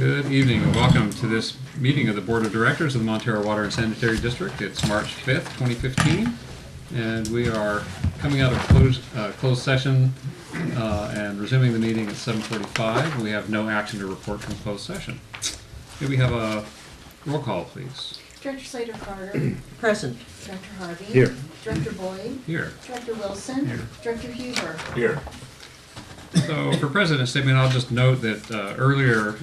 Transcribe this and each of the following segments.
Good evening and welcome to this meeting of the Board of Directors of the Montara Water and Sanitary District. It's March 5th, 2015, and we are coming out of closed session and resuming the meeting at 7:45. We have no action to report from closed session. May we have a roll call, please? Director Slater-Carter. Present. Director Harvey. Here. Director Boyd. Here. Director Wilson. Here. Director Huber. Here. So for President's Statement, I'll just note that earlier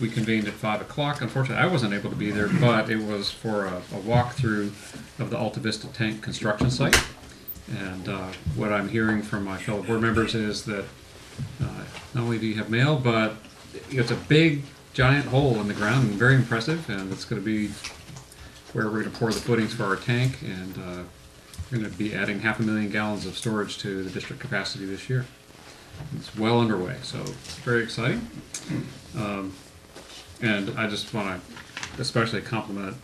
we convened at 5 o'clock. Unfortunately, I wasn't able to be there, but it was for a walkthrough of the Alta Vista tank construction site. And what I'm hearing from my fellow board members is that not only do you have mail, but it's a big, giant hole in the ground and very impressive. And it's going to be where we're going to pour the footings for our tank. And we're going to be adding 500,000 gallons of storage to the district capacity this year. It's well underway, so it's very exciting. And I just want to especially compliment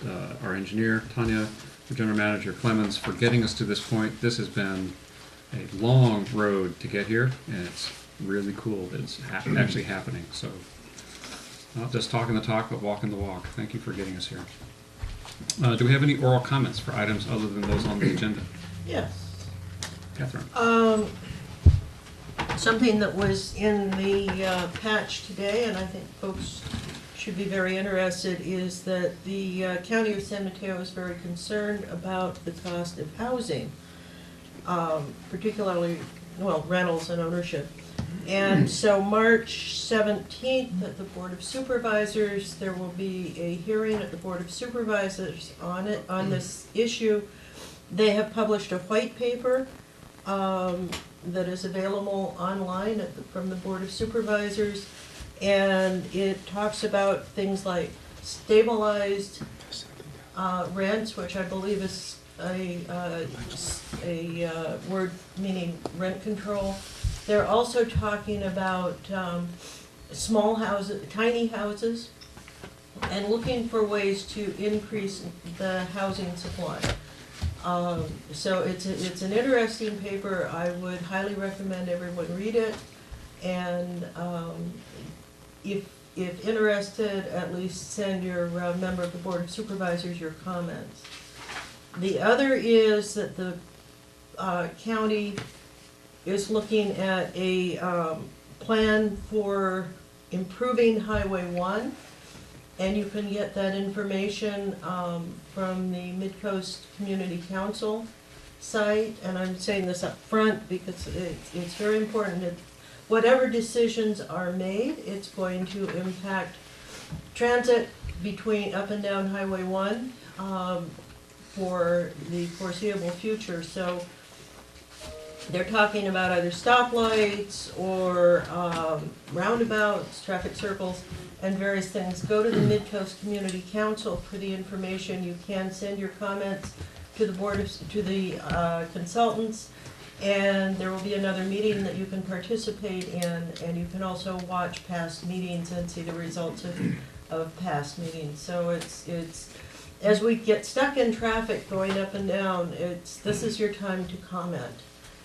our engineer, Tanya, the general manager, Clemens, for getting us to this point. This has been a long road to get here, and it's really cool that it's actually happening. So not just talking the talk, but walking the walk. Thank you for getting us here. Do we have any oral comments for items other than those on the agenda? Yes. Catherine? Something that was in the patch today, and I think folks should be very interested, is that the County of San Mateo is very concerned about the cost of housing, particularly, well, rentals and ownership. And so March 17th at the Board of Supervisors, there will be a hearing at the Board of Supervisors on this issue. They have published a white paper that is available online from the Board of Supervisors, and it talks about things like stabilized rents, which I believe is a word meaning rent control. They're also talking about small houses, tiny houses, and looking for ways to increase the housing supply. So it's an interesting paper. I would highly recommend everyone read it, and if interested, at least send your member of the Board of Supervisors your comments. The other is that the county is looking at a plan for improving Highway 1. And you can get that information from the Mid-Coast Community Council site. And I'm saying this up front because it's very important that whatever decisions are made, it's going to impact transit between up and down Highway 1 for the foreseeable future. So they're talking about either stoplights or roundabouts, traffic circles, and various things. Go to the Mid-Coast Community Council for the information. You can send your comments to the consultants, and there will be another meeting that you can participate in, and you can also watch past meetings and see the results of past meetings. So it's as we get stuck in traffic going up and down, this is your time to comment.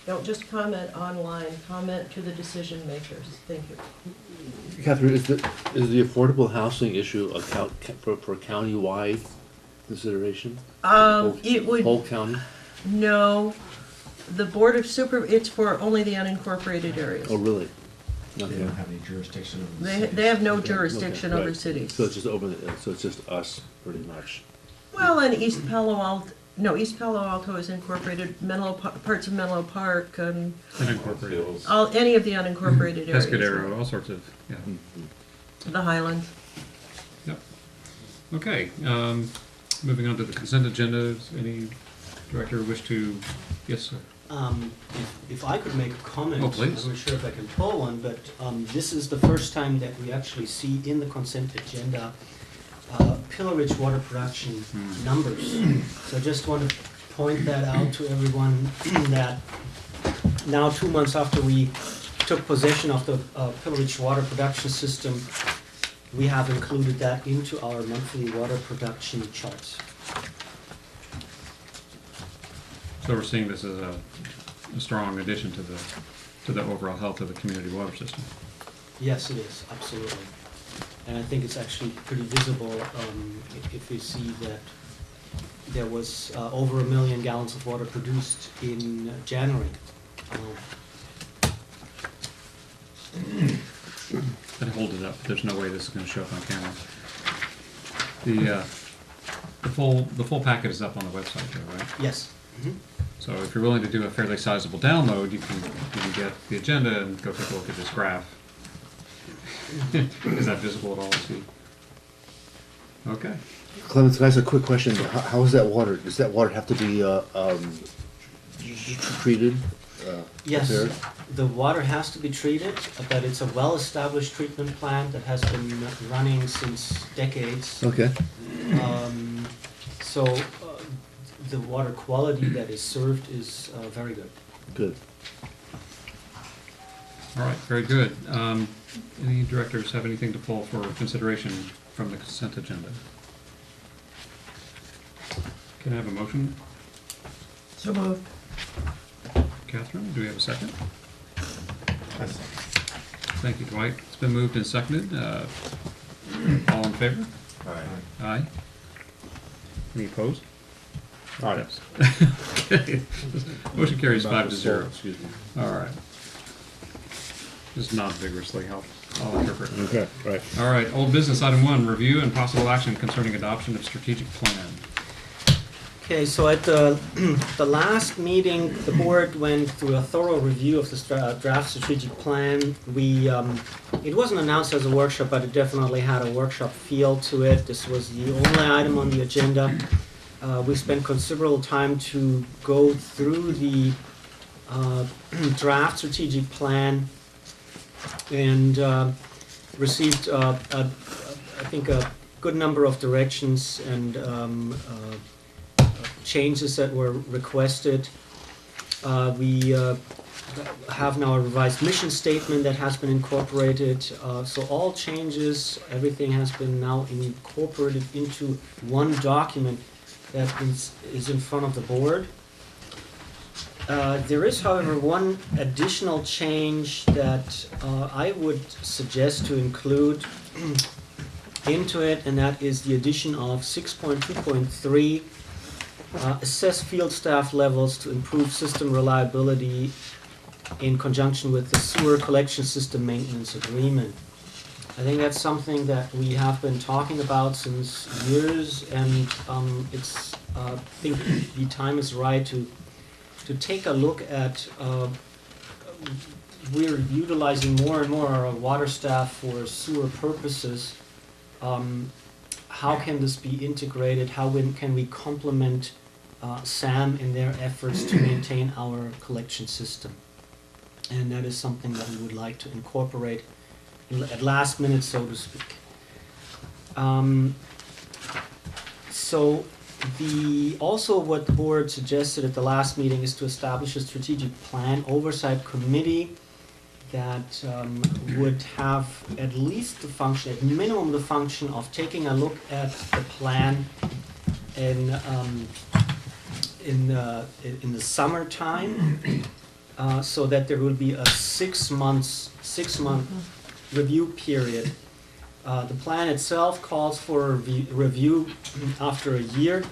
Don't just comment online, comment to the decision makers. Thank you. Catherine, is the affordable housing issue for county-wide consideration? It would. Whole county? No, the Board of it's for only the unincorporated areas. Oh, really? They Okay. don't have any jurisdiction over the cities. They have no jurisdiction Okay, over right. cities. So it's just so it's just us, pretty much. Well, and East Palo Alto is incorporated, parts of Menlo Park, and Unincorporated. any of the unincorporated areas. Pescadero, all sorts of, yeah. The Highlands. Yep. Okay, moving on to the consent agenda. Any director wish to, yes, sir? If I could make a comment, Oh, please. I'm not sure if I can pull one, but this is the first time that we actually see in the consent agenda Pillarage water production numbers. So I just want to point that out to everyone that now 2 months after we took possession of the Pillarage water production system, we have included that into our monthly water production charts. So we're seeing this as a strong addition to the overall health of the community water system. Yes, it is, absolutely. And I think it's actually pretty visible if you see that there was over 1 million gallons of water produced in January. Then hold it up. There's no way this is going to show up on camera. The full packet is up on the website, though, right? Yes. So if you're willing to do a fairly sizable download, you can get the agenda and go take a look at this graph. Is that visible at all, Steve? Okay. Clemens, can I ask a quick question? How is that water, does that water have to be, treated? Yes, prepared? the water has to be treated, but it's a well-established treatment plant that has been running since decades. Okay, So the water quality that is served is very good. good. All right, very good. Any directors have anything to pull for consideration from the consent agenda? Can I have a motion? So moved. Catherine, do we have a second? Thank you, Dwight. It's been moved and seconded. All in favor? Aye. Any opposed? Aye. Okay. Motion carries 5-0. Excuse me. All right. Just nod vigorously, I'll interpret. Okay, right. All right, old business item 1, review and possible action concerning adoption of strategic plan. Okay, so at the last meeting, the board went through a thorough review of the draft strategic plan. It wasn't announced as a workshop, but it definitely had a workshop feel to it. This was the only item on the agenda. We spent considerable time to go through the draft strategic plan and received, I think, a good number of directions and changes that were requested. We have now a revised mission statement that has been incorporated. So all changes, everything has been now incorporated into one document that is in front of the board. There is, however, one additional change that I would suggest to include into it, and that is the addition of 6.2.3, assess field staff levels to improve system reliability in conjunction with the sewer collection system maintenance agreement. I think that's something that we have been talking about since years, and I think the time is right to take a look at, we're utilizing more and more our water staff for sewer purposes. How can this be integrated? How can we complement SAM in their efforts to maintain our collection system? And that is something that we would like to incorporate at last minute, so to speak. Also what the board suggested at the last meeting is to establish a strategic plan oversight committee that would have at least the function, at minimum the function of taking a look at the plan in the summertime, so that there will be a 6 month review period. The plan itself calls for a review after a year,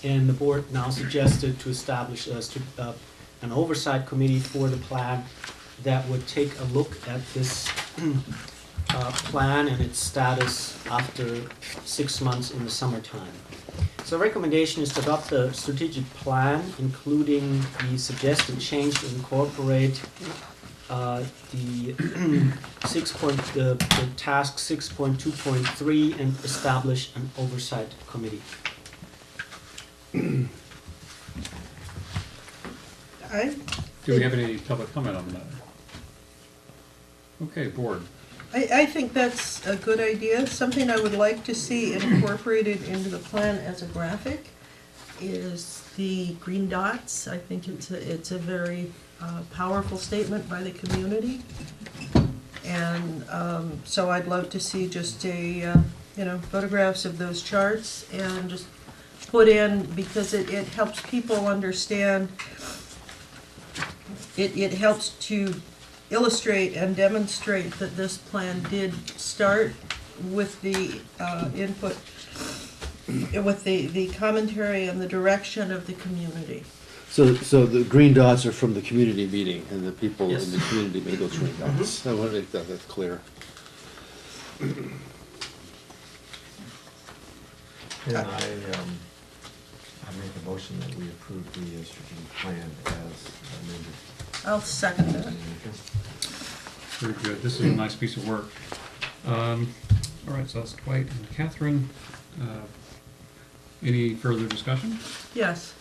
and the board now suggested to establish an oversight committee for the plan that would take a look at this plan and its status after 6 months in the summertime. So the recommendation is to adopt the strategic plan, including the suggested change to incorporate the task 6.2.3 and establish an oversight committee. Do we have any public comment on the matter? Okay, board. I think that's a good idea. Something I would like to see incorporated into the plan as a graphic is the green dots. I think it's a very powerful statement by the community. And so I'd love to see just photographs of those charts and just put in, because it helps people understand, it helps to illustrate and demonstrate that this plan did start with the input, with the commentary and the direction of the community. So the green dots are from the community meeting, and the people Yes. in the community made those green dots. I want to make that's clear. And I make a motion that we approve the strategic plan as amended. I'll second that. Very good. This is a nice piece of work. All right, so that's Dwight and Catherine. Any further discussion? Yes.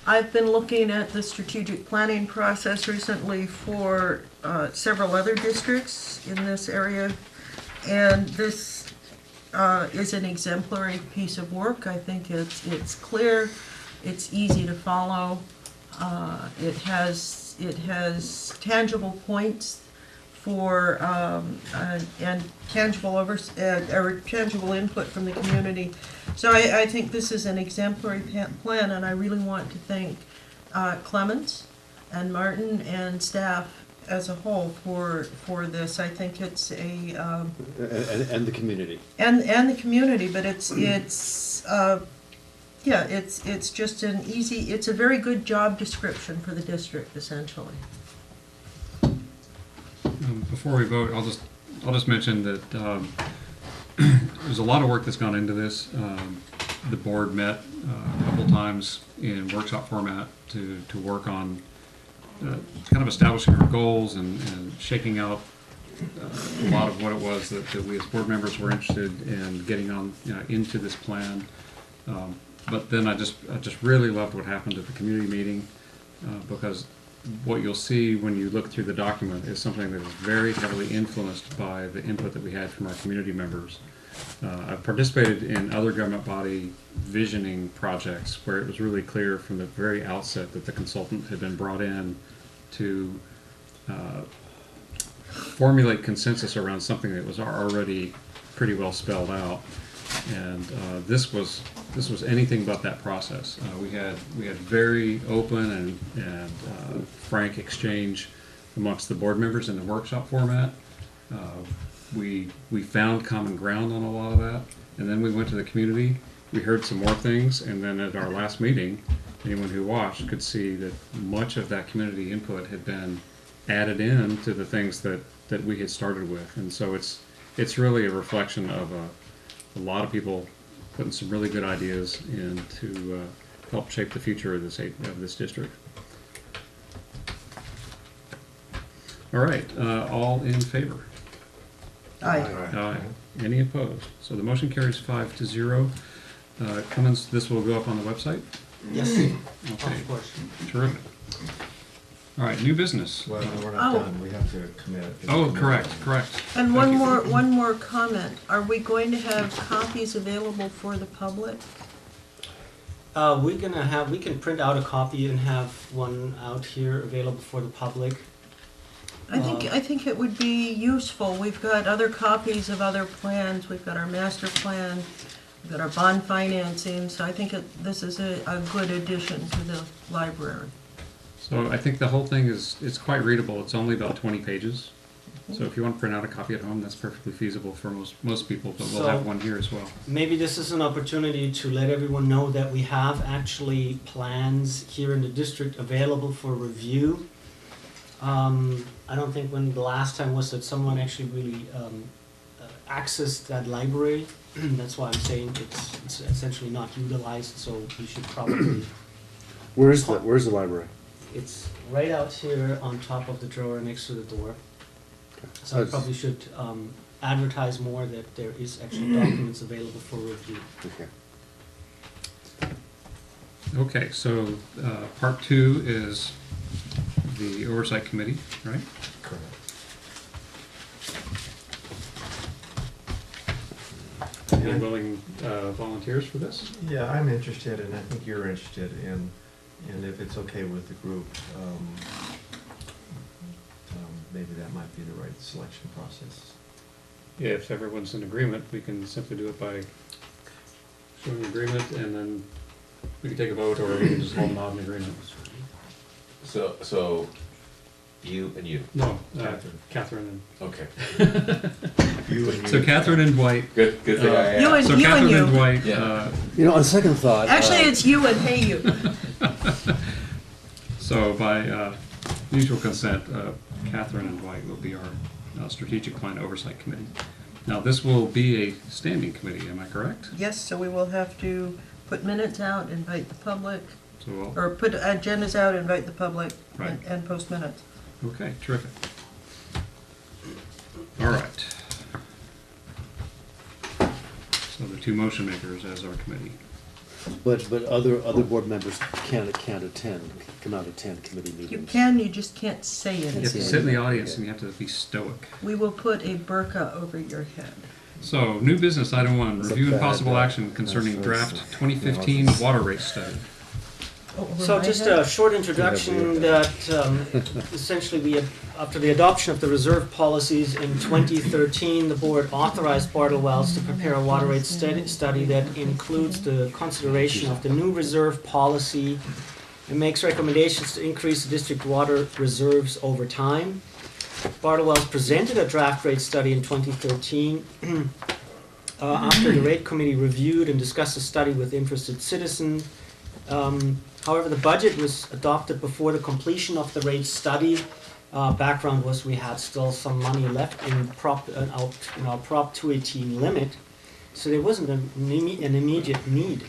I've been looking at the strategic planning process recently for several other districts in this area, and this is an exemplary piece of work. I think it's clear, it's easy to follow, it has tangible points for and tangible tangible input from the community. So I think this is an exemplary plan, and I really want to thank Clemens and Martin and staff as a whole for this. I think it's a And the community. and the community, but it's just an easy. It's a very good job description for the district, essentially. Before we vote, I'll just mention that there's a lot of work that's gone into this. The board met a couple times in workshop format to work on kind of establishing our goals and shaking out a lot of what it was that we as board members were interested in getting on into this plan. But then I just really loved what happened at the community meeting because what you'll see when you look through the document is something that is very heavily influenced by the input that we had from our community members. I've participated in other government body visioning projects where it was really clear from the very outset that the consultant had been brought in to formulate consensus around something that was already pretty well spelled out. And this was anything but that process. We had very open and frank exchange amongst the board members in the workshop format. We found common ground on a lot of that, and then we went to the community. We heard some more things, and then at our last meeting, anyone who watched could see that much of that community input had been added in to the things that we had started with, and so it's really a reflection of a lot of people putting some really good ideas in to help shape the future of this district. All right, all in favor? Aye. Aye. Any opposed? So the motion carries 5-0. Cummins, this will go up on the website? Yes, Okay, of course. terrific. All right, new business. Well, no, we're not Oh. done, we have to commit. Oh, correct. And Thank one you. more comment. Are we going to have copies available for the public? We can print out a copy and have one out here available for the public. I think it would be useful. We've got other copies of other plans. We've got our master plan, we've got our bond financing, so I think this is a good addition to the library. So I think the whole thing it's quite readable. It's only about 20 pages. So if you want to print out a copy at home, that's perfectly feasible for most people, but we'll So- have one here as well. Maybe this is an opportunity to let everyone know that we have actually plans here in the district available for review. I don't think when the last time was that someone actually really accessed that library. That's why I'm saying it's essentially not utilized, so we should probably, Where's the library? it's right out here on top of the drawer next to the door. So I probably should advertise more that there is actually documents available for review. Okay. Okay, so part 2 is the oversight committee, right? Correct. Any willing volunteers for this? Yeah, I'm interested, and I think you're interested in, and if it's okay with the group, maybe that might be the right selection process. If everyone's in agreement, we can simply do it by showing agreement, and then we can take a vote, or we can just hold them out in agreement. So You and you. No, Catherine Okay. You and and so Catherine and Dwight. Good thing I You asked. and So you Catherine and and you. Dwight. Yeah. You know, on second thought. Actually, it's you and hey you. So by mutual consent, Catherine and Dwight will be our strategic plan oversight committee. Now, this will be a standing committee, am I correct? Yes, so we will have to put minutes out, invite the public, So we'll, or put agendas out, invite the public, Right. and post minutes. okay, terrific. All right. So the two motion makers as our committee. But other board members cannot attend committee meetings. You can, you just can't say You have to anything. sit in the audience and you have to be stoic. We will put a burqa over your head. So, new business, item 1, That's a review and bad, possible action concerning that's- draft 2015 water rate study. Oh, over So my just head? a short introduction that essentially after the adoption of the reserve policies in 2013, the board authorized Bartle Wells to prepare a water rate study that includes the consideration of the new reserve policy and makes recommendations to increase the district water reserves over time. Bartle Wells presented a draft rate study in 2013 after the rate committee reviewed and discussed the study with interested citizens. However, the budget was adopted before the completion of the rate study. Background was we had still some money left in our Prop 218 limit, so there wasn't an immediate need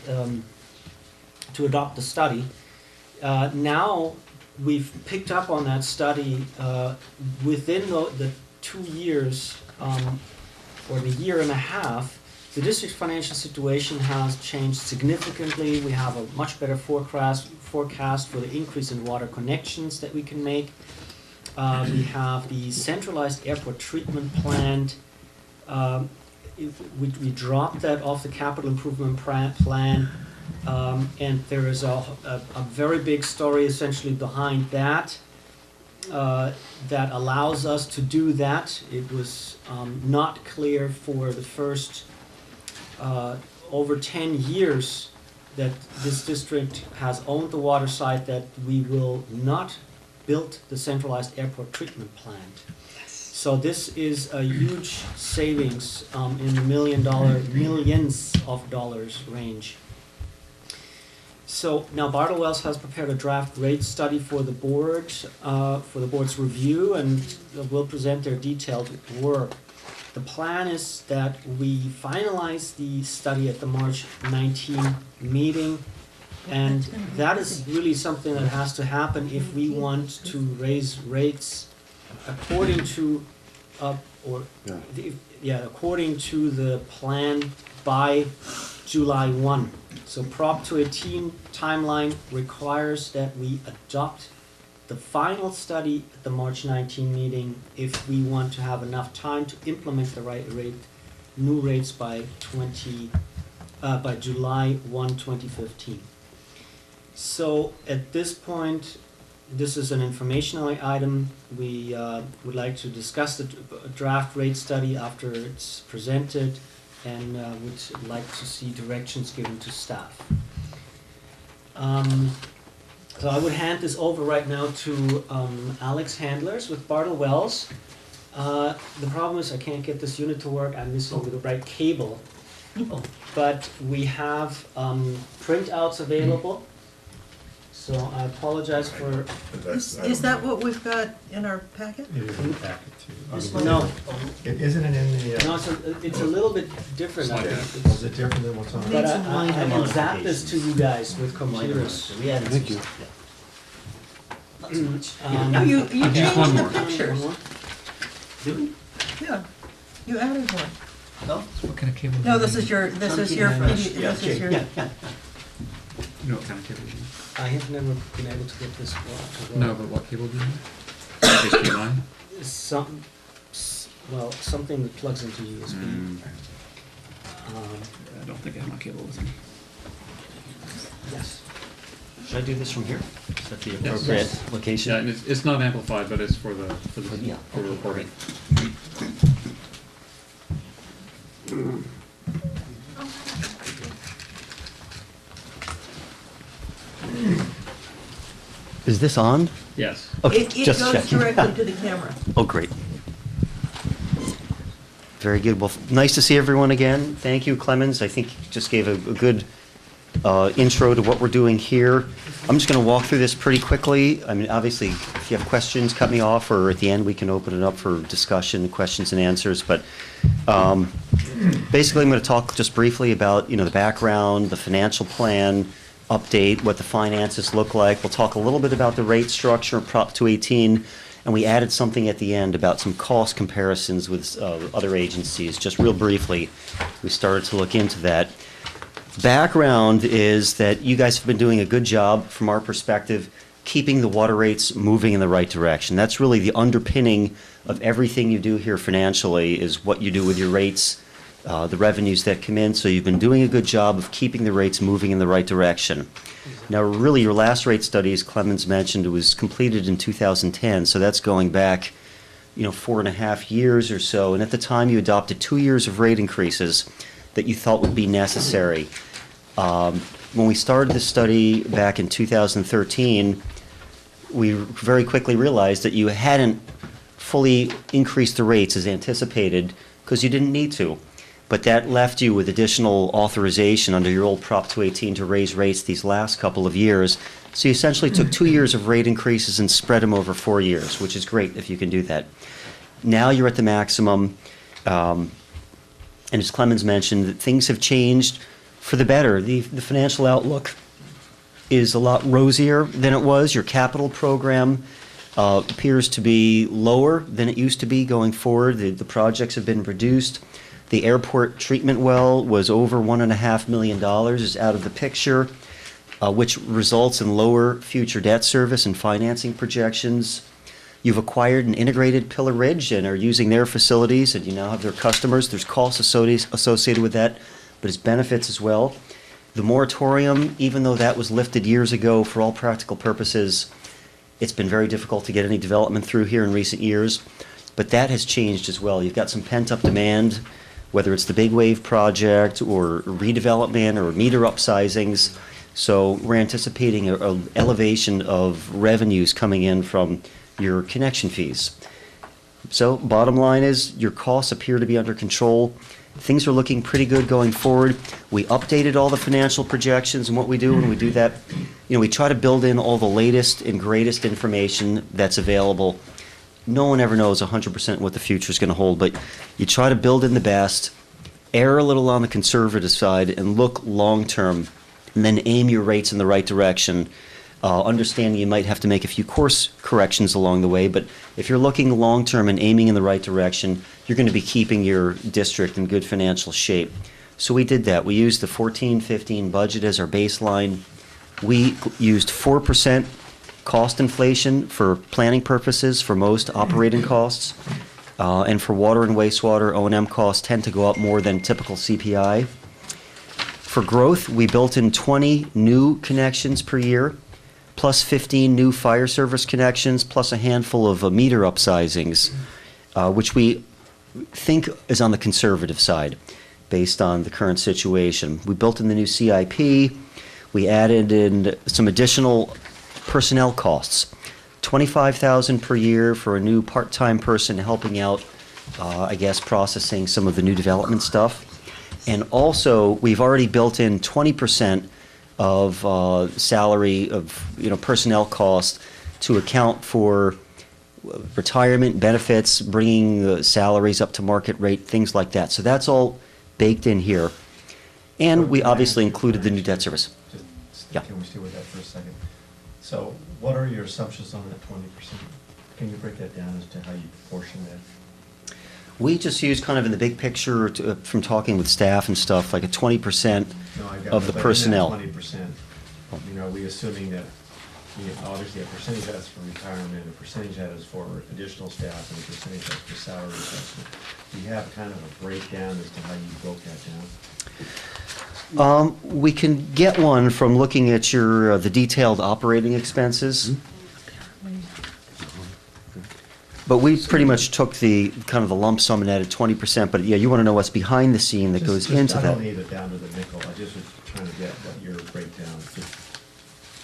to adopt the study. Now we've picked up on that study within the 2 years or the year and a half. The district's financial situation has changed significantly. We have a much better forecast for the increase in water connections that we can make. We have the centralized airport treatment plant. We dropped that off the capital improvement plan. And there is a very big story essentially behind that that allows us to do that. It was not clear for the first over 10 years that this district has owned the water site that we will not build the centralized airport treatment plant. So this is a huge savings in the millions of dollars range. So now Bartle Wells has prepared a draft rate study for the board's review, and will present their detailed work. The plan is that we finalize the study at the March 19 meeting, and that is really something that has to happen if we want to raise rates according to according to the plan by July 1. So Prop 218 timeline requires that we adopt the final study at the March 19 meeting if we want to have enough time to implement the new rates by July 1, 2015. So at this point, this is an informational item. We would like to discuss the draft rate study after it's presented, and would like to see directions given to staff. So I would hand this over right now to Alex Handlers with Bartle Wells. The problem is I can't get this unit to work. I'm missing the right cable. But we have printouts available. So I apologize for... Is that what we've got in our packet? It is in the packet This too. one? No, Isn't it in the, no, it's a little bit different. I think. was it different than what's on? But it? I can zap this to you guys with computers. Thank you. No, you Just changed one the more. pictures. Do we? Yeah, you added one. What kind of cable? No, this is your, this is your, this is your, You know what kind of cable you need? I have never been able to get this to work. No, but what cable do you need? HDMI? Something that plugs into USB. I don't think I have my cable with me. Yes. Should I do this from here? Is that the Yes. appropriate Yes. location? Yeah, and it's not amplified, but it's for the Yeah. recording. Is this on? Yes. Okay, It just goes checking. directly to the camera. Oh, great. Very good. Well, nice to see everyone again. Thank you, Clemens. I think you just gave a good intro to what we're doing here. I'm just going to walk through this pretty quickly. I mean, obviously, if you have questions, cut me off, or at the end, we can open it up for discussion, questions and answers. But basically, I'm going to talk just briefly about, the background, the financial plan, update, what the finances look like. We'll talk a little bit about the rate structure of Prop 218, and we added something at the end about some cost comparisons with other agencies. Just real briefly, we started to look into that. Background is that you guys have been doing a good job, from our perspective, keeping the water rates moving in the right direction. That's really the underpinning of everything you do here financially, is what you do with your rates, the revenues that come in. So you've been doing a good job of keeping the rates moving in the right direction. Now, really, your last rate study, as Clemens mentioned, it was completed in 2010, so that's going back, 4.5 years or so. And at the time, you adopted 2 years of rate increases that you thought would be necessary. When we started this study back in 2013, we very quickly realized that you hadn't fully increased the rates as anticipated because you didn't need to. But that left you with additional authorization under your old Prop 218 to raise rates these last couple of years. So you essentially took 2 years of rate increases and spread them over 4 years, which is great if you can do that. Now you're at the maximum. And as Clemens mentioned, things have changed for the better. The financial outlook is a lot rosier than it was. Your capital program appears to be lower than it used to be going forward. The projects have been reduced. The airport treatment well was over $1.5 million, is out of the picture, which results in lower future debt service and financing projections. You've acquired an integrated Pillar Ridge and are using their facilities, and you now have their customers. There's costs associated with that, but it's benefits as well. The moratorium, even though that was lifted years ago, for all practical purposes, it's been very difficult to get any development through here in recent years, but that has changed as well. You've got some pent-up demand, whether it's the Big Wave project or redevelopment or meter upsizings. So we're anticipating an elevation of revenues coming in from your connection fees. So bottom line is your costs appear to be under control. Things are looking pretty good going forward. We updated all the financial projections, and what we do when we do that, we try to build in all the latest and greatest information that's available. No one ever knows 100% what the future is going to hold, but you try to build in the best, err a little on the conservative side, and look long-term, and then aim your rates in the right direction. Understanding you might have to make a few course corrections along the way, but if you're looking long-term and aiming in the right direction, you're going to be keeping your district in good financial shape. So we did that. We used the 14-15 budget as our baseline. We used 4% cost inflation for planning purposes for most operating costs, and for water and wastewater, O&M costs tend to go up more than typical CPI. For growth, we built in 20 new connections per year, plus 15 new fire service connections, plus a handful of meter upsizings, which we think is on the conservative side based on the current situation. We built in the new CIP. We added in some additional personnel costs, $25,000 per year for a new part-time person helping out, processing some of the new development stuff. And also, we've already built in 20% of salary of personnel costs to account for retirement benefits, bringing the salaries up to market rate, things like that. So that's all baked in here. And we obviously included the new debt service. Yeah. Can we stay with that for a second? So what are your assumptions on that 20%? Can you break that down as to how you portion that? We just use kind of in the big picture from talking with staff and stuff, like a 20% of the personnel. 20%, are we assuming that, obviously a percentage of that's for retirement, a percentage of that is for additional staff, and a percentage that's for salary adjustment? Do you have kind of a breakdown as to how you broke that down? We can get one from looking at your the detailed operating expenses. But we pretty much took the kind of the lump sum and added 20%. But yeah, you want to know what's behind the scene that goes into that. I don't need it down to the nickel. I just was trying to get what your breakdown.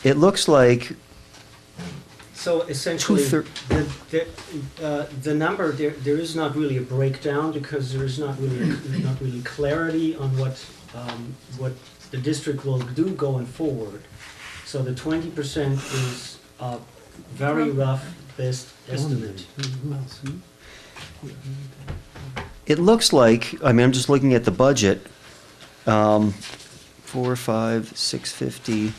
It looks like So essentially, Two-third- the number, there is not really a breakdown because there is not really clarity on what the district will do going forward. So the 20% is a very rough best estimate. It looks like, I mean, I'm just looking at the budget, 4, 5, 650.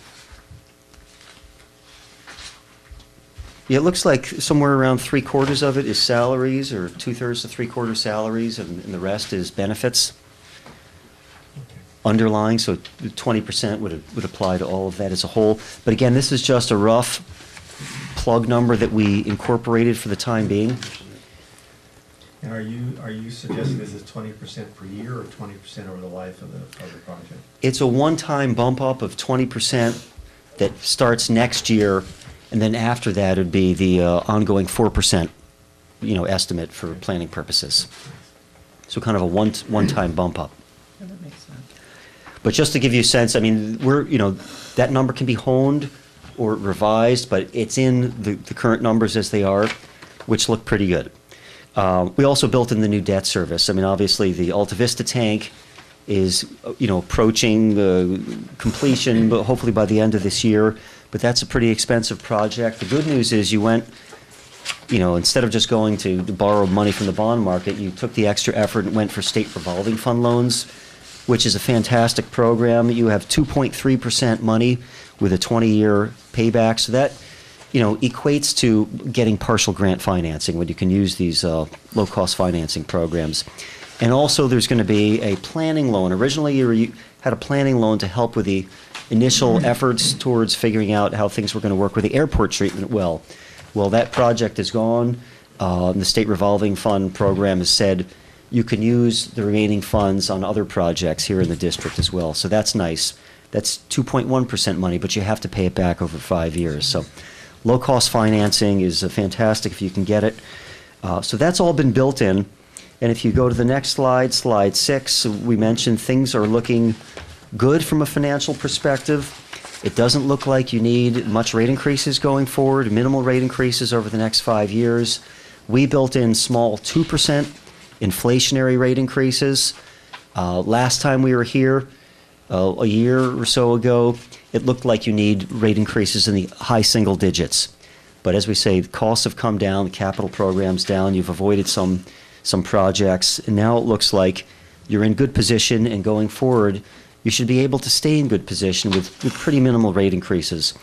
Yeah, it looks like somewhere around 3/4 of it is salaries, or 2/3 to 3/4 salaries, and the rest is benefits underlying, so the 20% would apply to all of that as a whole. But again, this is just a rough plug number that we incorporated for the time being. And are you suggesting this is 20% per year or 20% over the life of the project? It's a one-time bump up of 20% that starts next year, and then after that, it'd be the ongoing 4%, estimate for planning purposes. So kind of a one-time bump up. Yeah, that makes sense. But just to give you a sense, I mean, that number can be honed or revised, but it's in the current numbers as they are, which look pretty good. We also built in the new debt service. I mean, obviously, the Alta Vista tank is, approaching completion, but hopefully by the end of this year. But that's a pretty expensive project. The good news is you went, instead of just going to borrow money from the bond market, you took the extra effort and went for state revolving fund loans, which is a fantastic program. You have 2.3% money with a 20-year payback. So that, equates to getting partial grant financing when you can use these low-cost financing programs. And also there's going to be a planning loan. Originally you had a planning loan to help with the initial efforts towards figuring out how things were going to work with the airport treatment well. Well, that project is gone. The state revolving fund program has said you can use the remaining funds on other projects here in the district as well. So that's nice. That's 2.1% money, but you have to pay it back over 5 years. So low-cost financing is fantastic if you can get it. So that's all been built in. And if you go to the next slide, slide 6, we mentioned things are looking good from a financial perspective. It doesn't look like you need much rate increases going forward, minimal rate increases over the next 5 years. We built in small 2% inflationary rate increases. Last time we were here, a year or so ago, it looked like you need rate increases in the high single digits. But as we say, the costs have come down, the capital program's down, you've avoided some projects, and now it looks like you're in good position, and going forward, you should be able to stay in good position with pretty minimal rate increases.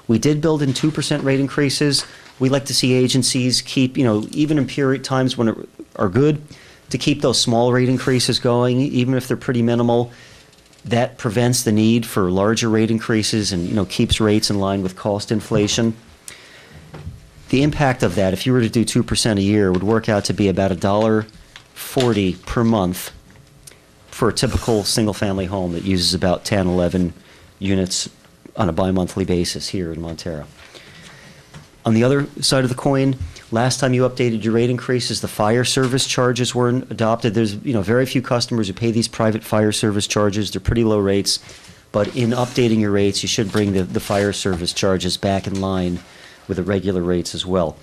We did build in 2% rate increases. We like to see agencies keep, even in period times when it are good, to keep those small rate increases going, even if they're pretty minimal. That prevents the need for larger rate increases and, keeps rates in line with cost inflation. The impact of that, if you were to do 2% a year, would work out to be about $1.40 per month for a typical single-family home that uses about 10, 11 units on a bi-monthly basis here in Montara. On the other side of the coin, last time you updated your rate increases, the fire service charges weren't adopted. There's, very few customers who pay these private fire service charges. They're pretty low rates. But in updating your rates, you should bring the fire service charges back in line with the regular rates as well.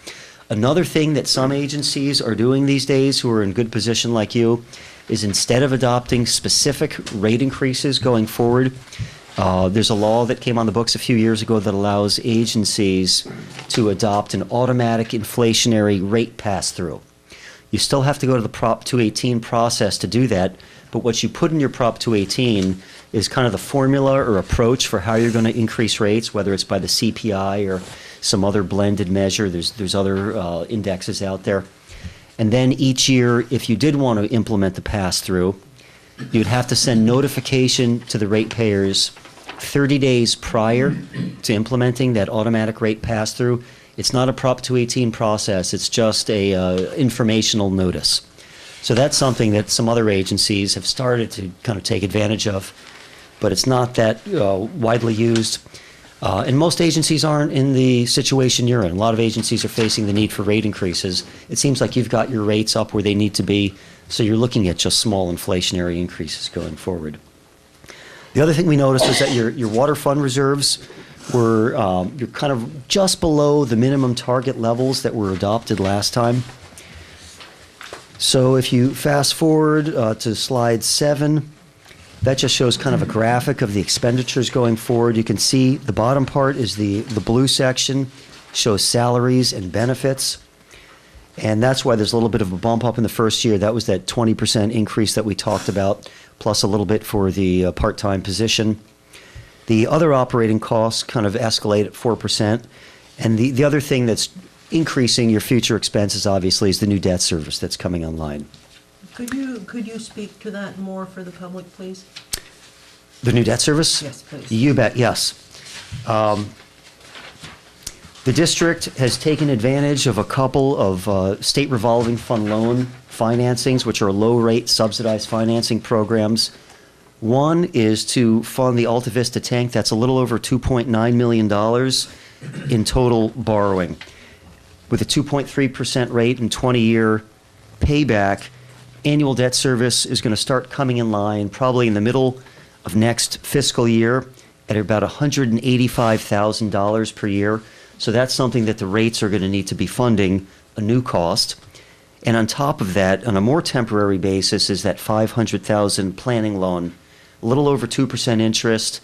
Another thing that some agencies are doing these days who are in good position like you is instead of adopting specific rate increases going forward, there's a law that came on the books a few years ago that allows agencies to adopt an automatic inflationary rate pass-through. You still have to go to the Prop 218 process to do that, but what you put in your Prop 218 is kind of the formula or approach for how you're going to increase rates, whether it's by the CPI or some other blended measure. There's other indexes out there. And then each year, if you did want to implement the pass-through, you'd have to send notification to the ratepayers 30 days prior to implementing that automatic rate pass-through. It's not a Prop 218 process, it's just a informational notice. So that's something that some other agencies have started to kind of take advantage of, but it's not that widely used. And most agencies aren't in the situation you're in. A lot of agencies are facing the need for rate increases. It seems like you've got your rates up where they need to be, so you're looking at just small inflationary increases going forward. The other thing we noticed was that your water fund reserves you're kind of just below the minimum target levels that were adopted last time. So if you fast forward to slide 7, that just shows kind of a graphic of the expenditures going forward. You can see the bottom part is the blue section, shows salaries and benefits. And that's why there's a little bit of a bump up in the first year. That was that 20% increase that we talked about, plus a little bit for the part-time position. The other operating costs kind of escalate at 4%. And the other thing that's increasing your future expenses, obviously, is the new debt service that's coming online. Could you speak to that more for the public, please? The new debt service? Yes, please. You bet, yes. The district has taken advantage of a couple of state revolving fund loan financings, which are low-rate subsidized financing programs. One is to fund the Alta Vista tank. That's a little over $2.9 million in total borrowing. With a 2.3% rate and 20-year payback, annual debt service is going to start coming in line probably in the middle of next fiscal year at about $185,000 per year. So that's something that the rates are going to need to be funding a new cost. And on top of that, on a more temporary basis, is that $500,000 planning loan, a little over 2% interest,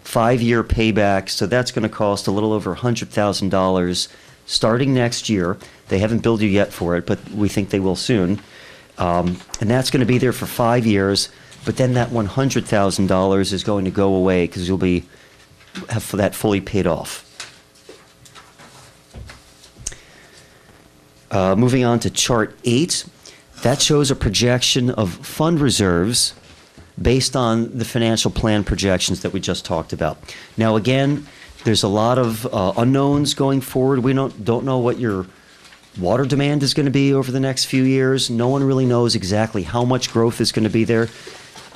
5-year payback. So that's going to cost a little over $100,000 starting next year. They haven't billed you yet for it, but we think they will soon. And that's going to be there for 5 years. But then that $100,000 is going to go away because you'll have that fully paid off. Moving on to chart 8, that shows a projection of fund reserves based on the financial plan projections that we just talked about. Now again, there's a lot of unknowns going forward. We don't know what your water demand is going to be over the next few years. No one really knows exactly how much growth is going to be there.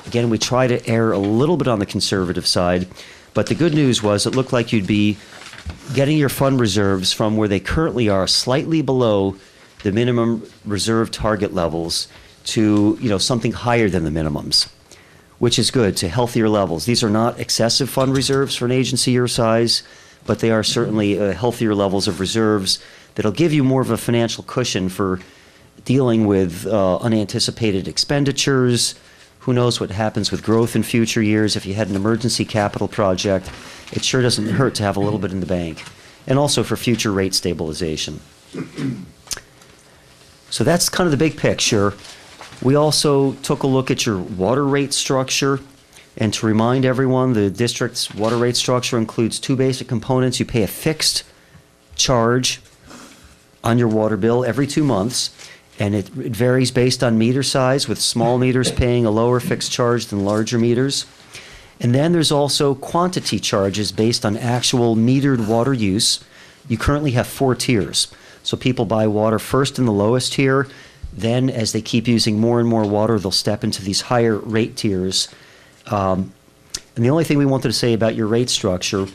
Again, we try to err a little bit on the conservative side, but the good news was it looked like you'd be getting your fund reserves from where they currently are, slightly below the minimum reserve target levels, to something higher than the minimums, which is good, to healthier levels. These are not excessive fund reserves for an agency your size, but they are certainly healthier levels of reserves that'll give you more of a financial cushion for dealing with unanticipated expenditures. Who knows what happens with growth in future years? If you had an emergency capital project, it sure doesn't hurt to have a little bit in the bank. And also for future rate stabilization. So that's kind of the big picture. We also took a look at your water rate structure. And to remind everyone, the district's water rate structure includes 2 basic components. You pay a fixed charge on your water bill every 2 months. And it varies based on meter size, with small meters paying a lower fixed charge than larger meters. And then there's also quantity charges based on actual metered water use. You currently have 4 tiers. So people buy water first in the lowest tier. Then as they keep using more and more water, they'll step into these higher rate tiers. And the only thing we wanted to say about your rate structure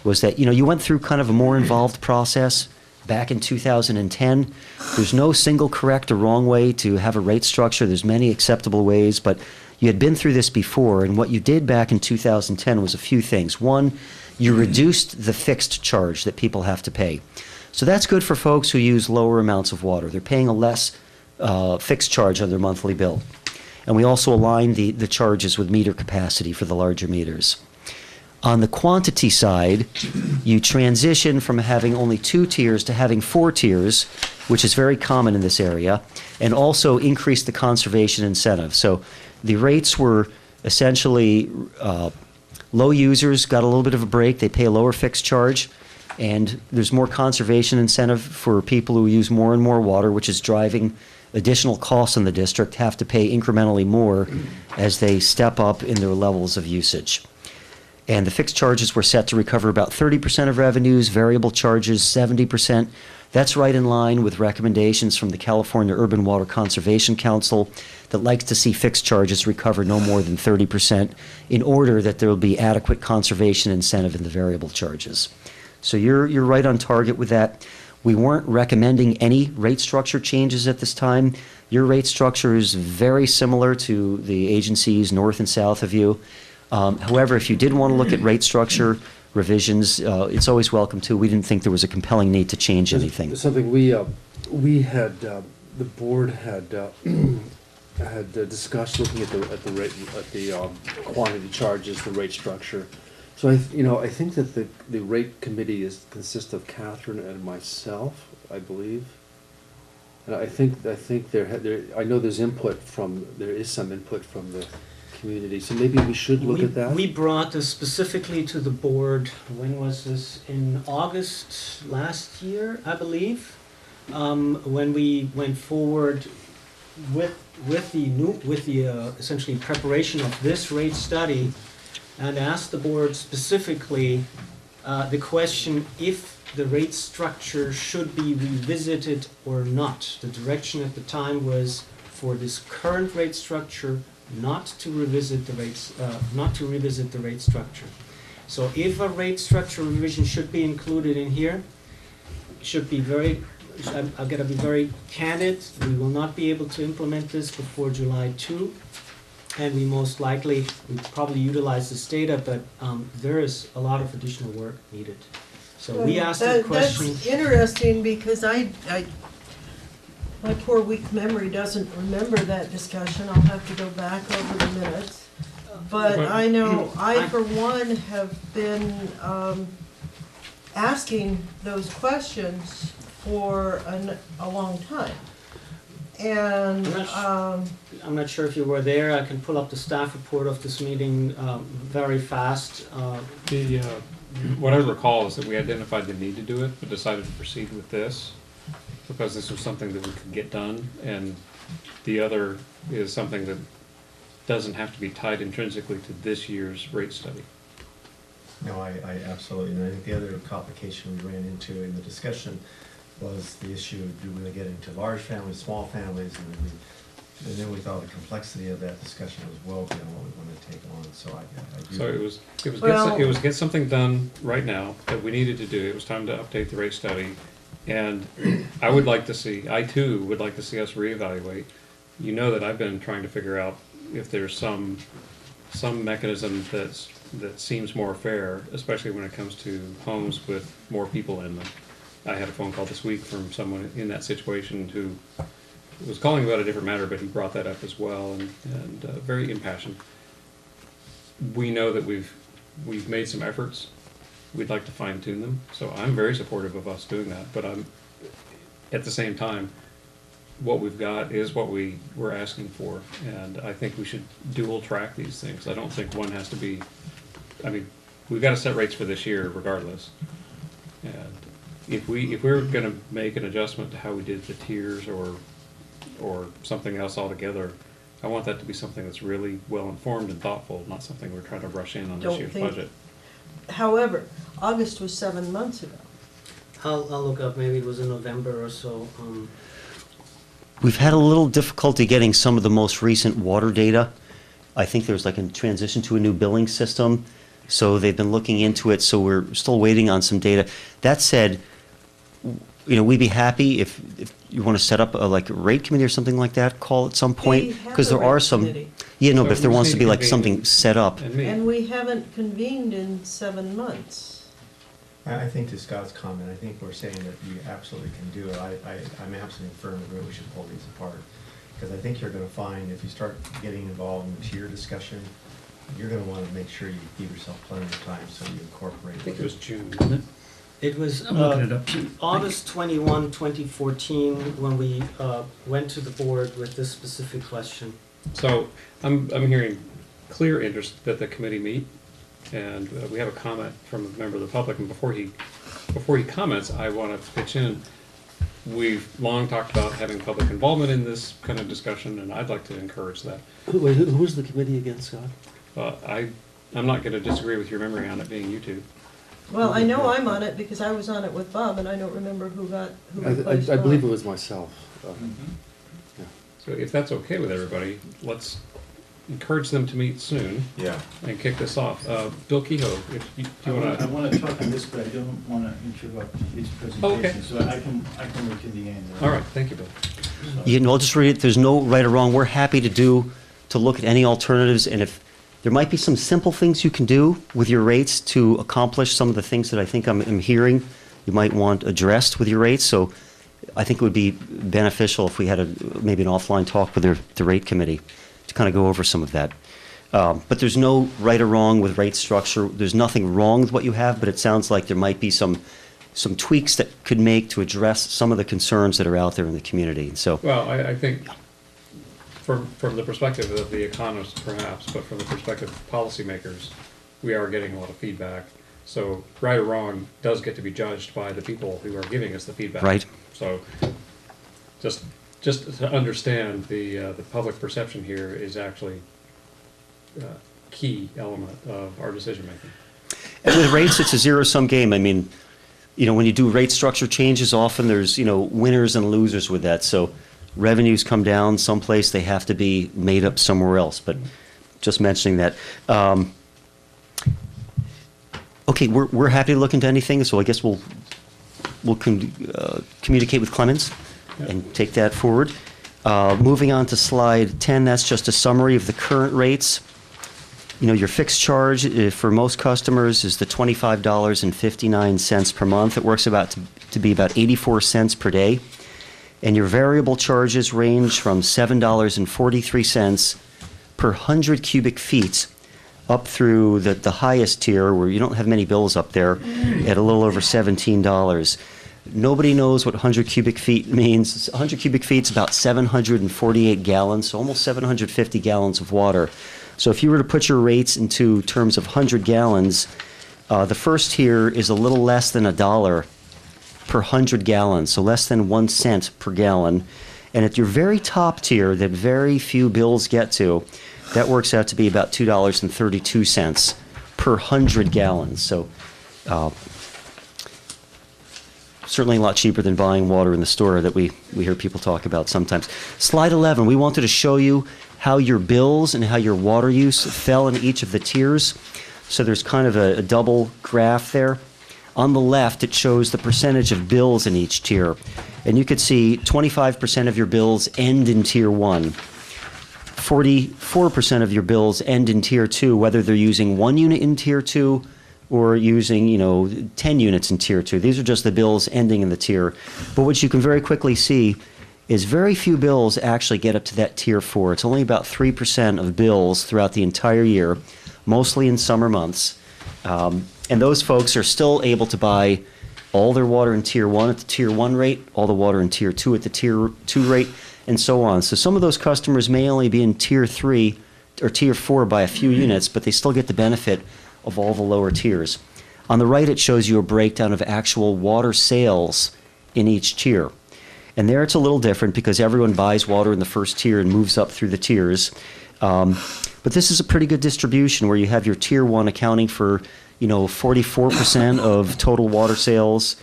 was that, you went through kind of a more involved process back in 2010. There's no single correct or wrong way to have a rate structure. There's many acceptable ways, but you had been through this before, and what you did back in 2010 was a few things. One, you reduced the fixed charge that people have to pay. So that's good for folks who use lower amounts of water. They're paying a less fixed charge on their monthly bill. And we also aligned the charges with meter capacity for the larger meters. On the quantity side, you transition from having only 2 tiers to having 4 tiers, which is very common in this area, and also increase the conservation incentive. So the rates were essentially low users got a little bit of a break. They pay a lower fixed charge, and there's more conservation incentive for people who use more and more water, which is driving additional costs in the district, have to pay incrementally more as they step up in their levels of usage. And the fixed charges were set to recover about 30% of revenues, variable charges 70%. That's right in line with recommendations from the California Urban Water Conservation Council that likes to see fixed charges recover no more than 30% in order that there will be adequate conservation incentive in the variable charges. So you're right on target with that. We weren't recommending any rate structure changes at this time. Your rate structure is very similar to the agencies north and south of you. However, if you did want to look at rate structure revisions, it's always welcome too. We didn't think there was a compelling need to change anything. Something we had, the board had, had discussed looking at the rate, at the quantity charges, the rate structure. So I think that the rate committee consists of Catherine and myself, I believe. And I think I know there is some input from the community, so maybe we should look at that. We brought this specifically to the board, when was this? In August last year, I believe, when we went forward with the essentially preparation of this rate study, and asked the board specifically the question if the rate structure should be revisited or not. The direction at the time was for this current rate structure not to revisit the rate structure. So if a rate structure revision should be included in here, I've got to be very candid. We will not be able to implement this before July 2. And we probably utilize this data, but there is a lot of additional work needed. So we asked the question. That's interesting because my poor weak memory doesn't remember that discussion. I'll have to go back over the minutes. But I know I, for one, have been asking those questions for a long time. And I'm not sure if you were there. I can pull up the staff report of this meeting very fast. What I recall is that we identified the need to do it, but decided to proceed with this because this was something that we could get done, and the other is something that doesn't have to be tied intrinsically to this year's rate study. No, I absolutely, and I think the other complication we ran into in the discussion was the issue of do we get into large families, small families, and then we thought the complexity of that discussion was well beyond what we wanted to take on. So I agree. So it was get something done right now that we needed to do. It was time to update the rate study, and I too would like to see us reevaluate. You know that I've been trying to figure out if there's some mechanism that seems more fair, especially when it comes to homes with more people in them. I had a phone call this week from someone in that situation who was calling about a different matter, but he brought that up as well, and very impassioned. We know that we've made some efforts. We'd like to fine tune them, so I'm very supportive of us doing that. But I'm at the same time, what we've got is what we were asking for, and I think we should dual track these things. I don't think one has to be. I mean, we've got to set rates for this year regardless, and if we're going to make an adjustment to how we did the tiers or something else altogether, I want that to be something that's really well informed and thoughtful, not something we're trying to rush in on this year's budget. However, August was 7 months ago. I'll look up, maybe it was in November or so. We've had a little difficulty getting some of the most recent water data. I think there's like a transition to a new billing system, so they've been looking into it, so we're still waiting on some data. That said, we'd be happy if you want to set up a rate committee or something like that, call at some point, because there are some. Committee. Yeah, no, So but if there we wants just to be need to something convene. set up. And we haven't convened in 7 months. I think to Scott's comment, I think we're saying that you absolutely can do it. I'm absolutely firm that we should pull these apart. Because I think you're going to find if you start getting involved in the tier discussion, you're going to want to make sure you give yourself plenty of time so you incorporate. I think it was June, wasn't it? It was I'm looking it up too. August 21, 2014, when we went to the board with this specific question. So I'm hearing clear interest that the committee meet, and we have a comment from a member of the public. And before he comments, I want to pitch in. We've long talked about having public involvement in this kind of discussion, and I'd like to encourage that. Who was the committee again, Scott? I'm not going to disagree with your memory on it being you two. Well, I know I'm on it because I was on it with Bob, and I don't remember who replaced I Bob. believe it was myself. Yeah. So if that's okay with everybody, let's encourage them to meet soon Yeah. and kick this off. Bill Kehoe, if you, do you want I to? want to talk on this, but I don't want to interrupt his Oh, okay. presentation, so I can wait till the end. All right, thank you, Bill. So- I'll just read it. There's no right or wrong. We're happy to look at any alternatives, and if There might be some simple things you can do with your rates to accomplish some of the things that I think I'm hearing you might want addressed with your rates. So I think it would be beneficial if we had maybe an offline talk with the rate committee to kind of go over some of that. But there's no right or wrong with rate structure. There's nothing wrong with what you have, but it sounds like there might be some tweaks that could make to address some of the concerns that are out there in the community. So, Well, I think from the perspective of the economists perhaps, but from the perspective of policymakers, we are getting a lot of feedback. So right or wrong does get to be judged by the people who are giving us the feedback. Right. So just to understand the public perception here is actually a key element of our decision making. and with rates, it's a zero-sum game. I mean, when you do rate structure changes, often there's, winners and losers with that. So revenues come down someplace, they have to be made up somewhere else. But just mentioning that. Okay, we're happy to look into anything, so I guess we'll communicate with Clemens and take that forward. Moving on to slide 10, that's just a summary of the current rates. Your fixed charge for most customers is the $25.59 per month. It works to be about 84 cents per day. And your variable charges range from $7.43 per 100 cubic feet up through the highest tier, where you don't have many bills up there, at a little over $17. Nobody knows what 100 cubic feet means. 100 cubic feet is about 748 gallons, so almost 750 gallons of water. So if you were to put your rates into terms of 100 gallons, the first tier is a little less than $1 per 100 gallons, so less than 1 cent per gallon. And at your very top tier that very few bills get to, that works out to be about $2.32 per 100 gallons. So certainly a lot cheaper than buying water in the store that we hear people talk about sometimes. Slide 11, we wanted to show you how your bills and how your water use fell in each of the tiers. So there's kind of a double graph there. On the left, it shows the percentage of bills in each tier. And you could see 25% of your bills end in Tier 1. 44% of your bills end in Tier 2, whether they're using 1 unit in Tier 2 or using, 10 units in Tier 2. These are just the bills ending in the tier. But what you can very quickly see is very few bills actually get up to that Tier 4. It's only about 3% of bills throughout the entire year, mostly in summer months. And those folks are still able to buy all their water in Tier 1 at the Tier 1 rate, all the water in Tier 2 at the Tier 2 rate, and so on. So some of those customers may only be in Tier 3 or Tier 4 by a few units, but they still get the benefit of all the lower tiers. On the right, it shows you a breakdown of actual water sales in each tier. And there it's a little different because everyone buys water in the first tier and moves up through the tiers. But this is a pretty good distribution where you have your Tier 1 accounting for 44% of total water sales,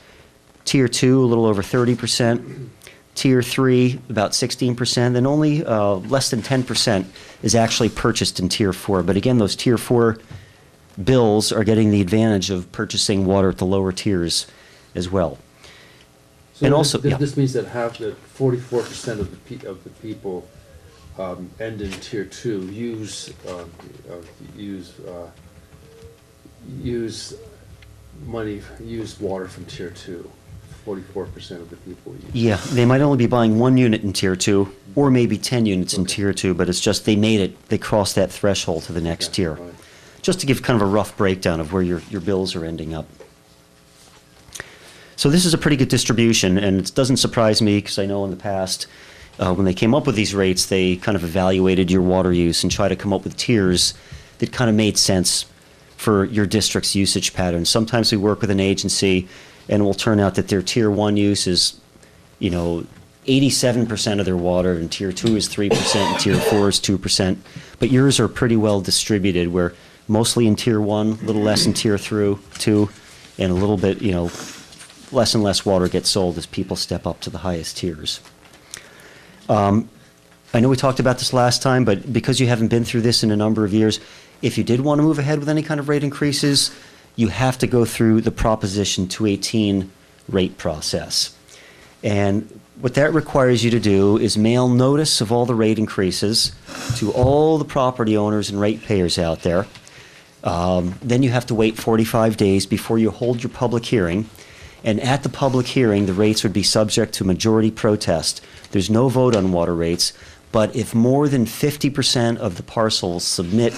Tier 2 a little over 30%, Tier 3 about 16%, and only less than 10% is actually purchased in Tier 4. But again, those Tier 4 bills are getting the advantage of purchasing water at the lower tiers as well. So And this, also- this, yeah. this means that 44% of the people end in Tier 2 use water from Tier 2. 44% of the people use. Yeah, they might only be buying 1 unit in Tier 2, or maybe 10 units in Tier 2, but it's just they made it, they crossed that threshold to the next tier. Right. Just to give kind of a rough breakdown of where your bills are ending up. So this is a pretty good distribution, and it doesn't surprise me, because I know in the past, when they came up with these rates, they kind of evaluated your water use and tried to come up with tiers that kind of made sense for your district's usage patterns. Sometimes we work with an agency, and it will turn out that their Tier 1 use is, 87% of their water, and Tier 2 is 3%, and Tier 4 is 2%. But yours are pretty well distributed, where mostly in Tier 1, a little less in Tier 2, and a little bit, less and less water gets sold as people step up to the highest tiers. I know we talked about this last time, but because you haven't been through this in a number of years, if you did want to move ahead with any kind of rate increases, you have to go through the Proposition 218 rate process. And what that requires you to do is mail notice of all the rate increases to all the property owners and ratepayers out there. Then you have to wait 45 days before you hold your public hearing. And at the public hearing, the rates would be subject to majority protest. There's no vote on water rates, but if more than 50% of the parcels submit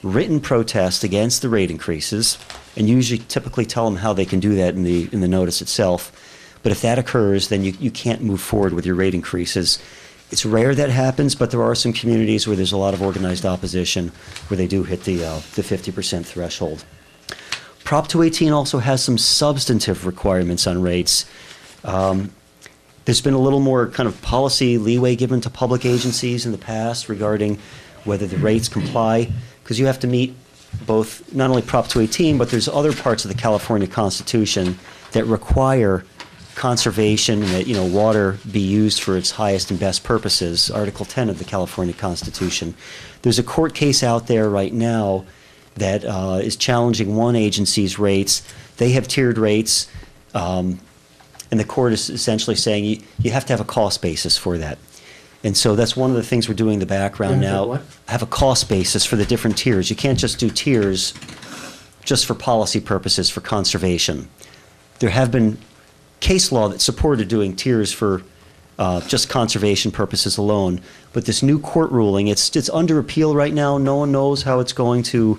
written protest against the rate increases, and usually typically tell them how they can do that in the notice itself, but if that occurs, then you can't move forward with your rate increases. It's rare that happens, but there are some communities where there's a lot of organized opposition where they do hit the 50% threshold. Prop 218 also has some substantive requirements on rates. There's been a little more kind of policy leeway given to public agencies in the past regarding whether the rates comply, because you have to meet both, not only Prop 218, but there's other parts of the California Constitution that require conservation and that, water be used for its highest and best purposes, Article 10 of the California Constitution. There's a court case out there right now that is challenging one agency's rates. They have tiered rates, and the court is essentially saying you have to have a cost basis for that. And so that's one of the things we're doing in the background now. What? Have a cost basis for the different tiers. You can't just do tiers just for policy purposes for conservation. There have been case law that supported doing tiers for just conservation purposes alone. But this new court ruling, it's under appeal right now. No one knows how it's going to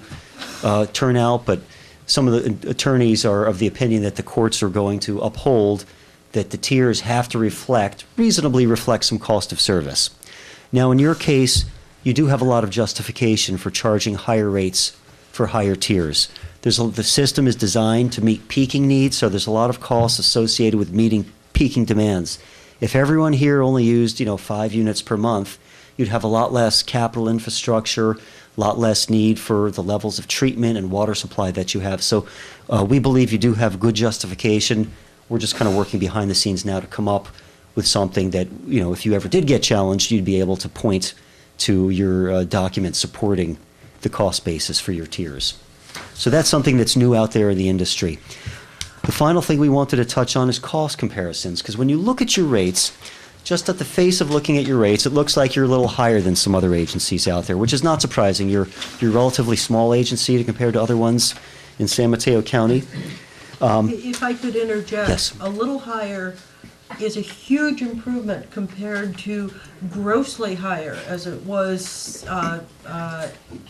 turn out, but some of the attorneys are of the opinion that the courts are going to uphold that the tiers have to reasonably reflect some cost of service. Now, in your case, you do have a lot of justification for charging higher rates for higher tiers. The system is designed to meet peaking needs, so there's a lot of costs associated with meeting peaking demands. If everyone here only used, 5 units per month, you'd have a lot less capital infrastructure, a lot less need for the levels of treatment and water supply that you have. So we believe you do have good justification. We're just kind of working behind the scenes now to come up with something that, if you ever did get challenged, you'd be able to point to your document supporting the cost basis for your tiers. So that's something that's new out there in the industry. The final thing we wanted to touch on is cost comparisons, because when you look at your rates, just at the face of looking at your rates, it looks like you're a little higher than some other agencies out there, which is not surprising. You're a relatively small agency compared to other ones in San Mateo County. If I could interject. Yes. A little higher is a huge improvement compared to grossly higher as it was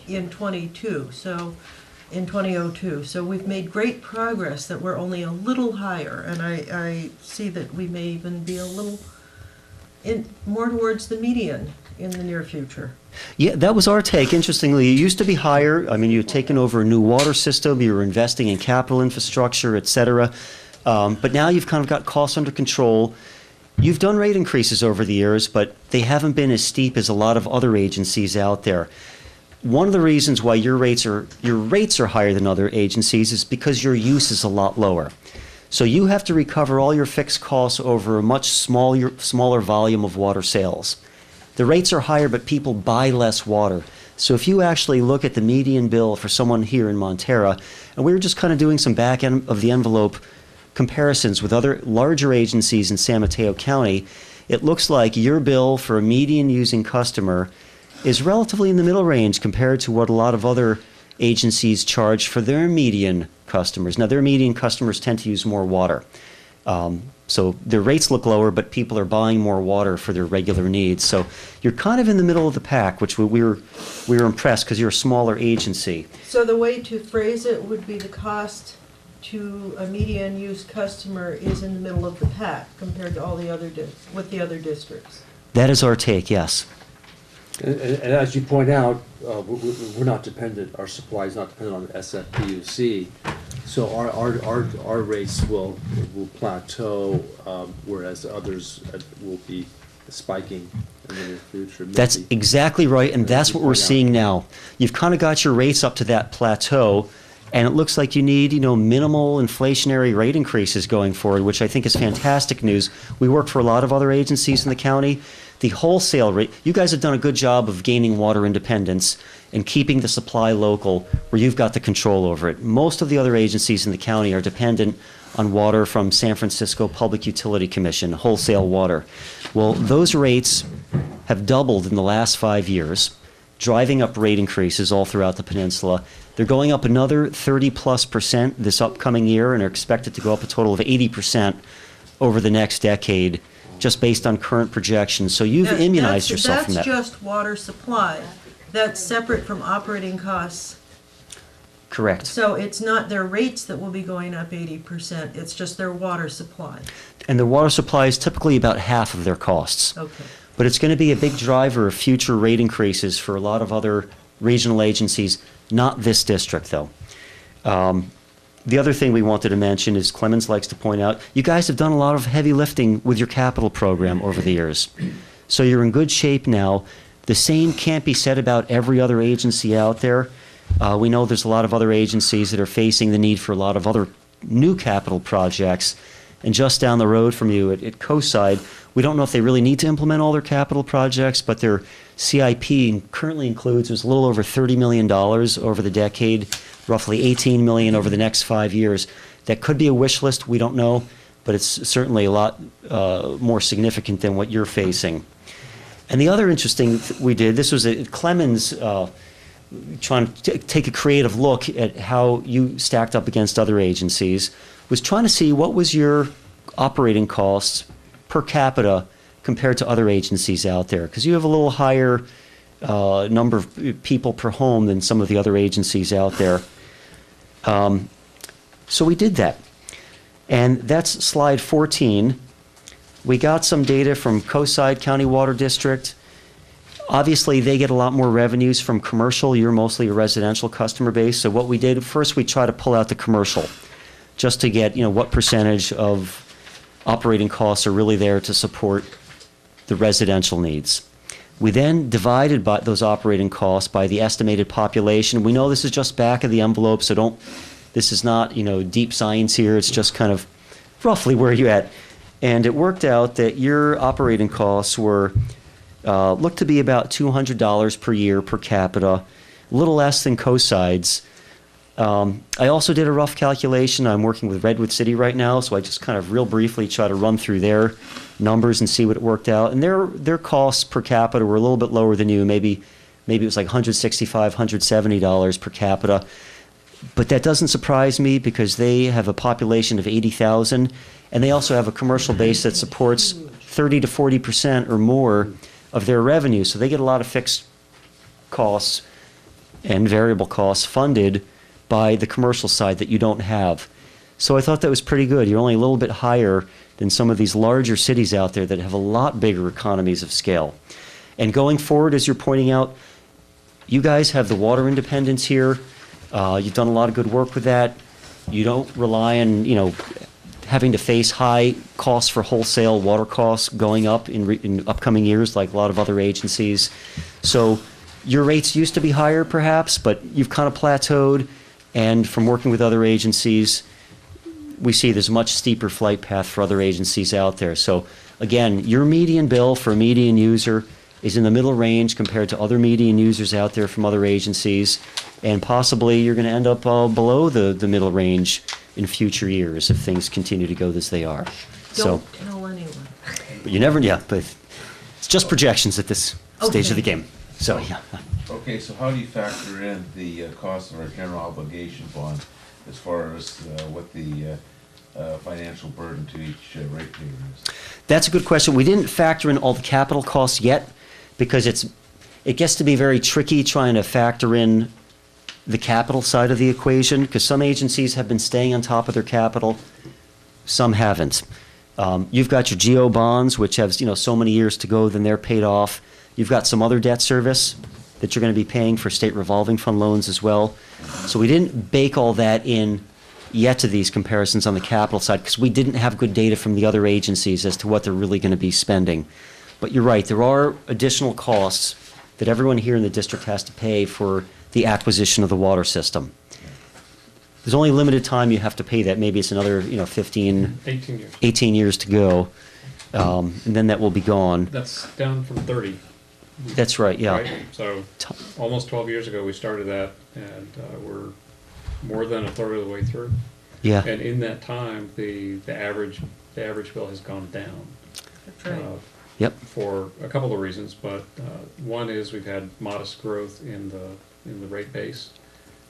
in 22. So in 2002. So we've made great progress that we're only a little higher, and I see that we may even be a little more towards the median in the near future. Yeah, that was our take. Interestingly, it used to be higher. I mean, you had taken over a new water system, you were investing in capital infrastructure, et cetera. But now you've kind of got costs under control. You've done rate increases over the years, but they haven't been as steep as a lot of other agencies out there. One of the reasons why your rates are higher than other agencies is because your use is a lot lower. So you have to recover all your fixed costs over a much smaller volume of water sales. The rates are higher, but people buy less water. So if you actually look at the median bill for someone here in Montara, and we were just kind of doing some back end of the envelope comparisons with other larger agencies in San Mateo County, it looks like your bill for a median using customer is relatively in the middle range compared to what a lot of other agencies charge for their median customers. Now, their median customers tend to use more water. So their rates look lower, but people are buying more water for their regular needs. So you're kind of in the middle of the pack, which we were impressed because you're a smaller agency. So the way to phrase it would be the cost to a median use customer is in the middle of the pack compared to all the other with the other districts. That is our take, yes. And as you point out, we're not dependent, our supply is not dependent on the SFPUC. So our rates will plateau, whereas others will be spiking in the near future. That's exactly right, and that's what we're seeing now. You've kind of got your rates up to that plateau, and it looks like you need, minimal inflationary rate increases going forward, which I think is fantastic news. We work for a lot of other agencies in the county. The wholesale rate, you guys have done a good job of gaining water independence and keeping the supply local where you've got the control over it. Most of the other agencies in the county are dependent on water from San Francisco Public Utility Commission, wholesale water. Well, those rates have doubled in the last 5 years, driving up rate increases all throughout the peninsula. They're going up another 30+% this upcoming year and are expected to go up a total of 80% over the next decade, just based on current projections. So you've immunized yourself from that. That's just water supply. That's separate from operating costs. Correct. So it's not their rates that will be going up 80%, it's just their water supply. And the water supply is typically about half of their costs. Okay. But it's going to be a big driver of future rate increases for a lot of other regional agencies, not this district, though. The other thing we wanted to mention is Clemens likes to point out, you guys have done a lot of heavy lifting with your capital program over the years. So you're in good shape now. The same can't be said about every other agency out there. We know there's a lot of other agencies that are facing the need for a lot of other new capital projects. And just down the road from you at Coastside, we don't know if they really need to implement all their capital projects, but their CIP currently includes, there's a little over $30 million over the decade, roughly $18 million over the next 5 years. That could be a wish list, we don't know, but it's certainly a lot more significant than what you're facing. And the other interesting we did, this was at Clemens trying to take a creative look at how you stacked up against other agencies, was trying to see what was your operating costs per capita compared to other agencies out there, because you have a little higher number of people per home than some of the other agencies out there. So we did that. And that's slide 14. We got some data from Coastside County Water District. Obviously, they get a lot more revenues from commercial. You're mostly a residential customer base. So what we did, first we try to pull out the commercial, just to get, what percentage of operating costs are really there to support the residential needs. We then divided by those operating costs by the estimated population. We know this is just back of the envelope, so this is not, deep science here. It's just kind of roughly where you're at. And it worked out that your operating costs were, looked to be about $200 per year per capita, a little less than Coastside's. I also did a rough calculation. I'm working with Redwood City right now, so I just kind of real briefly try to run through their numbers and see what it worked out. And their costs per capita were a little bit lower than you. Maybe it was like $165, $170 per capita. But that doesn't surprise me because they have a population of 80,000, and they also have a commercial base that supports 30 to 40% or more of their revenue. So they get a lot of fixed costs and variable costs funded by the commercial side that you don't have. So I thought that was pretty good. You're only a little bit higher than some of these larger cities out there that have a lot bigger economies of scale. And going forward, as you're pointing out, you guys have the water independence here. You've done a lot of good work with that. You don't rely on, having to face high costs for wholesale water costs going up in upcoming years like a lot of other agencies. So your rates used to be higher perhaps, but you've kind of plateaued. And from working with other agencies, we see there's a much steeper flight path for other agencies out there. So again, your median bill for a median user is in the middle range compared to other median users out there from other agencies. And possibly you're going to end up below the middle range in future years if things continue to go as they are. Don't tell anyone. But you never, but it's just projections at this stage of the Okay. game. So, yeah. Okay, so how do you factor in the cost of our general obligation bond as far as what the financial burden to each ratepayer is? That's a good question. We didn't factor in all the capital costs yet because it gets to be very tricky trying to factor in the capital side of the equation because some agencies have been staying on top of their capital, some haven't. You've got your GO bonds, which have so many years to go, then they're paid off. You've got some other debt service that you're going to be paying for state revolving fund loans as well. So we didn't bake all that in yet to these comparisons on the capital side because we didn't have good data from the other agencies as to what they're really going to be spending. But you're right, there are additional costs that everyone here in the district has to pay for the acquisition of the water system. There's only a limited time you have to pay that. Maybe it's another 18 years. 18 years to go, and then that will be gone. That's down from 30. That's right, yeah. Right? So almost 12 years ago we started that, and we're more than a third of the way through. Yeah. And in that time, the average bill has gone down. That's right. Yep. For a couple of reasons, but one is we've had modest growth in the rate base.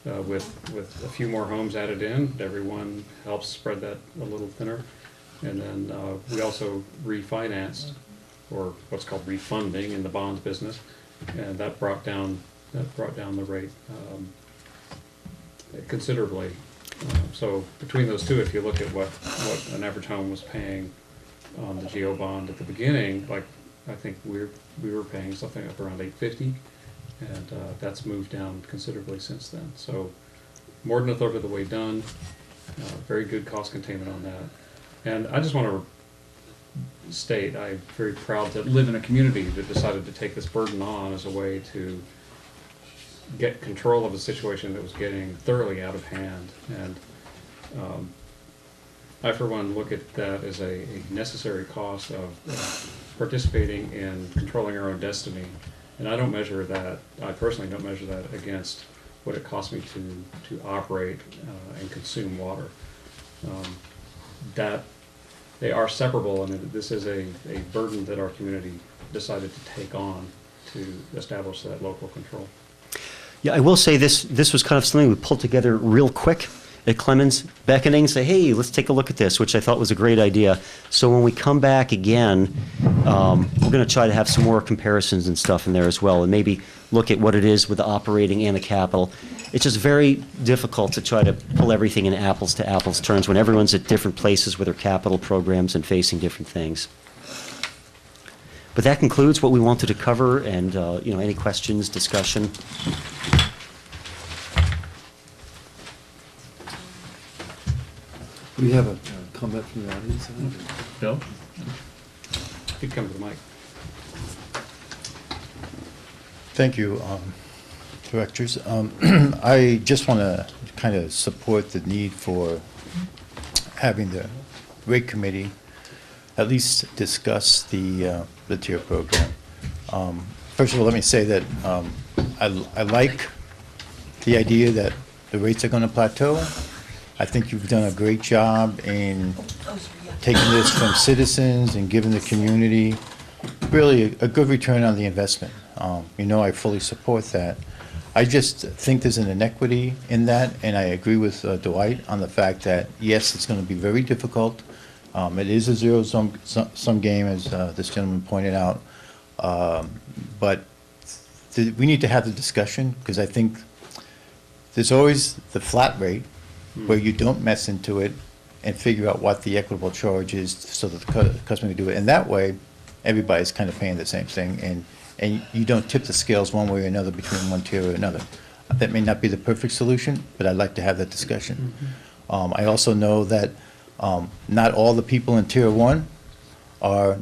With a few more homes added in, everyone helps spread that a little thinner. And then we also refinanced, or what's called refunding in the bonds business, and that brought down the rate considerably. So between those two, if you look at what an average home was paying on the GO bond at the beginning, like I think we were paying something up around $850, and that's moved down considerably since then. So more than a third of the way done. Very good cost containment on that. And I just want to state I'm very proud to live in a community that decided to take this burden on as a way to get control of a situation that was getting thoroughly out of hand. And I, for one, look at that as a necessary cost of participating in controlling our own destiny. And I don't measure that, I personally don't measure that against what it costs me to operate and consume water. That they are separable, and this is a burden that our community decided to take on to establish that local control. Yeah, I will say this was kind of something we pulled together real quick at Clemens, beckoning, say, hey, let's take a look at this, which I thought was a great idea. So when we come back again, we're going to try to have some more comparisons and stuff in there as well, and maybe look at what it is with the operating and the capital. It's just very difficult to try to pull everything in apples to apples terms when everyone's at different places with their capital programs and facing different things. But that concludes what we wanted to cover, and any questions, discussion? We have a comment from the audience. Bill? You come to the mic. Thank you, directors. I just want to kind of support the need for having the rate committee at least discuss the tier program. First of all, let me say that I like the idea that the rates are going to plateau. I think you've done a great job in taking this from citizens and giving the community really a good return on the investment. I fully support that. I just think there's an inequity in that, and I agree with Dwight on the fact that, yes, it's going to be very difficult. It is a zero-sum game, as this gentleman pointed out. But we need to have the discussion, because I think there's always the flat rate, where you don't mess into it and figure out what the equitable charge is so that the customer can do it. And that way, everybody's kind of paying the same thing, and you don't tip the scales one way or another between one tier or another. That may not be the perfect solution, but I'd like to have that discussion. I also know that not all the people in tier one are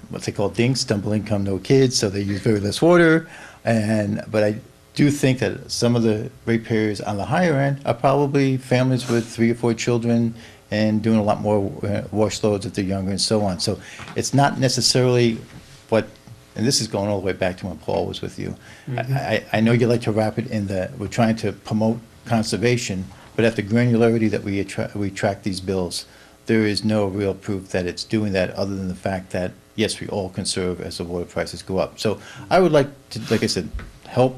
what they call dinks, double income, no kids, so they use very less water. But I do think that some of the ratepayers on the higher end are probably families with 3 or 4 children and doing a lot more wash loads if they're younger and so on. So it's not necessarily what, and this is going all the way back to when Paul was with you. I know you like to wrap it in we're trying to promote conservation, but at the granularity that we track these bills, there is no real proof that it's doing that, other than the fact that, yes, we all conserve as the water prices go up. So I would like to, like I said, help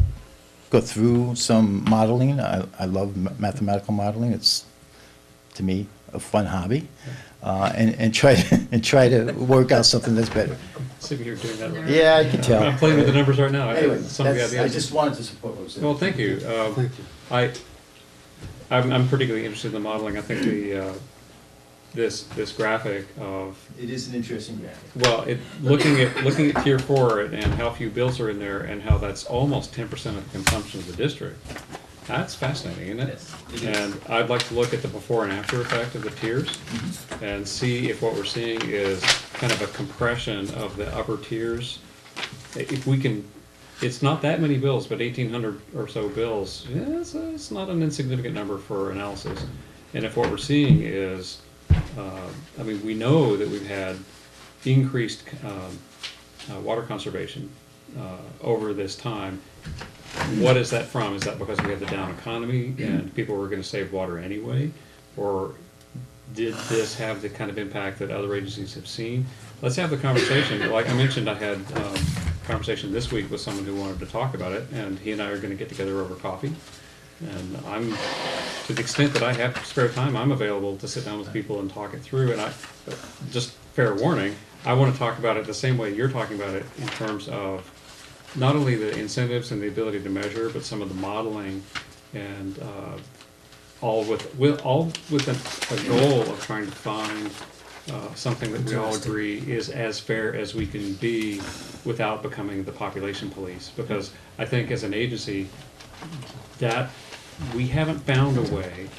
go through some modeling. I love mathematical modeling. It's, to me, a fun hobby, and try to work out something that's better. See if you're doing that right. Yeah, I can tell. I'm playing with the numbers right now. Anyway, Some of the I ideas. just wanted to support what was said. Well, thank you. Thank you. I'm particularly interested in the modeling. I think this graphic of, It is an interesting graphic. well, looking at tier 4 and how few bills are in there and how that's almost 10% of the consumption of the district. That's fascinating, isn't it? Yes, it is. And I'd like to look at the before and after effect of the tiers and see if what we're seeing is kind of a compression of the upper tiers. If we can, it's not that many bills, but 1,800 or so bills, yeah, it's not an insignificant number for analysis. And if what we're seeing is, we know that we've had increased water conservation over this time. What is that from? Is that because we have the down economy and people were going to save water anyway? Or did this have the kind of impact that other agencies have seen? Let's have the conversation. Like I mentioned, I had a conversation this week with someone who wanted to talk about it, and he and I are going to get together over coffee. And I'm, to the extent that I have spare time, I'm available to sit down with people and talk it through. And just fair warning, I want to talk about it the same way you're talking about it, in terms of not only the incentives and the ability to measure, but some of the modeling, and all with a goal of trying to find something that we all agree is as fair as we can be without becoming the population police. Because I think as an agency, that we haven't found a way.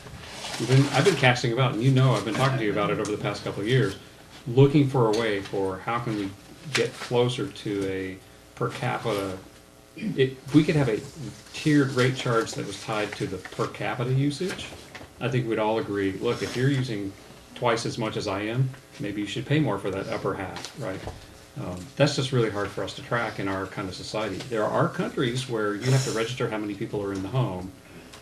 I've been casting about, and I've been talking to you about it over the past couple of years, looking for a way for how can we get closer to a per capita. If we could have a tiered rate charge that was tied to the per capita usage, I think we'd all agree, look, if you're using twice as much as I am, maybe you should pay more for that upper half, right? That's just really hard for us to track in our kind of society. There are countries where you have to register how many people are in the home.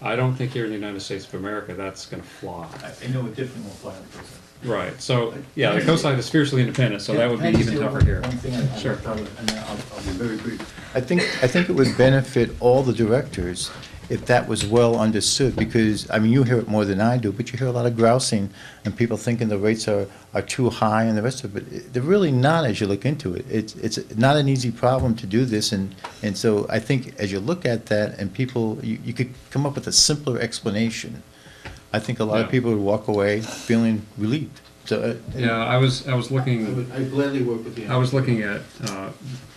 I don't think here in the United States of America that's going to fly. I know it definitely won't fly in person. Right. So yeah, the coastline is fiercely independent, so that would be even tougher here. One thing I Sure. probably, and I'll be very brief. I think it would benefit all the directors if that was well understood, because, I mean, you hear it more than I do, but you hear a lot of grousing and people thinking the rates are too high and the rest of it. They're really not as you look into it. It's not an easy problem to do this, and so I think as you look at that and people, you could come up with a simpler explanation. I think a lot of Yeah. people would walk away feeling relieved. So, Yeah, I was looking. I'd gladly work with you. I was looking at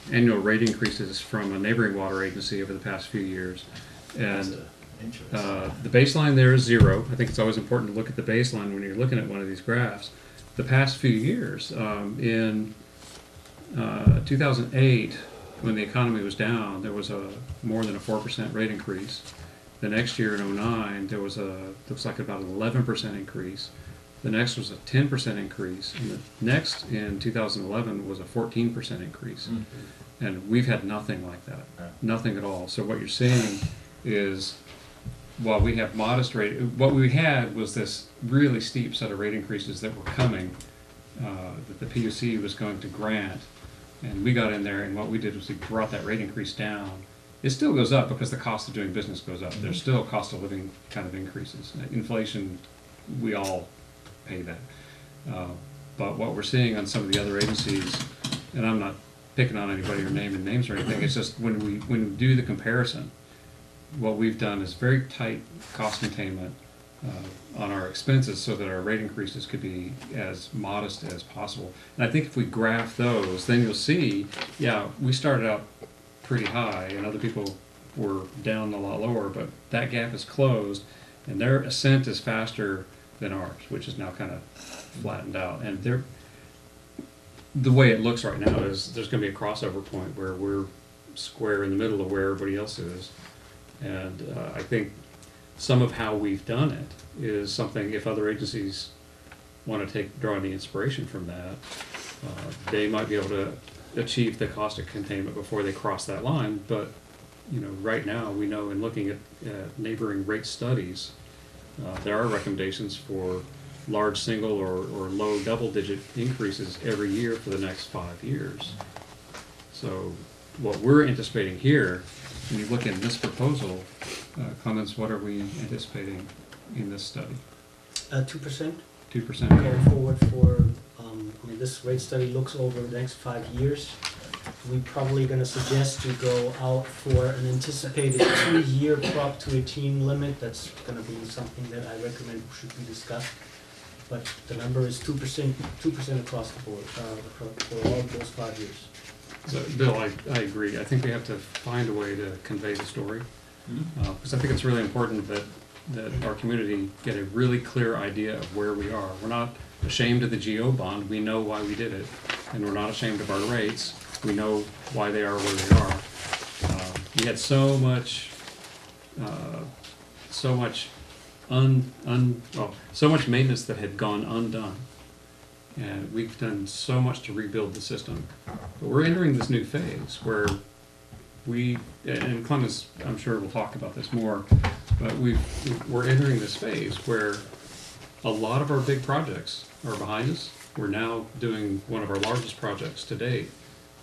annual rate increases from a neighboring water agency over the past few years, and the baseline there is 0. I think it's always important to look at the baseline when you're looking at one of these graphs. The past few years, in 2008, when the economy was down, there was more than a 4% rate increase. The next year in 2009, there was looks like about an 11% increase. The next was a 10% increase, and the next in 2011 was a 14% increase. And we've had nothing like that, nothing at all. So what you're seeing is, while we have modest rate, what we had was this really steep set of rate increases that were coming, that the PUC was going to grant, and we got in there, and what we did was we brought that rate increase down. It still goes up because the cost of doing business goes up. There's still cost of living kind of increases. Inflation, we all pay that. But what we're seeing on some of the other agencies, and I'm not picking on anybody or naming names or anything, it's just when we do the comparison, what we've done is very tight cost containment on our expenses so that our rate increases could be as modest as possible. And I think if we graph those, then you'll see, yeah, we started out pretty high and other people were down a lot lower, but that gap is closed and their ascent is faster than ours, which is now kind of flattened out. And the way it looks right now is there's going to be a crossover point where we're square in the middle of where everybody else is. And I think some of how we've done it is something, if other agencies want to draw any inspiration from that, they might be able to achieve the cost of containment before they cross that line. But right now we know, in looking at neighboring rate studies, there are recommendations for large single or low double-digit increases every year for the next 5 years. So what we're anticipating here, when you look at this proposal, Clemens, what are we anticipating in this study? 2%. 2%? Going forward for, this rate study looks over the next 5 years. We're probably going to suggest to go out for an anticipated 2-year Prop 218 limit. That's going to be something that I recommend should be discussed. But the number is 2% across the board for all those 5 years. So, Bill, I agree. I think we have to find a way to convey the story, because I think it's really important that our community get a really clear idea of where we are. We're not ashamed of the GO bond. We know why we did it, and we're not ashamed of our rates. We know why they are where they are. We had so much maintenance that had gone undone. And we've done so much to rebuild the system. But we're entering this new phase where and Clemens, I'm sure, will talk about this more, but we're entering this phase where a lot of our big projects are behind us. We're now doing one of our largest projects to date,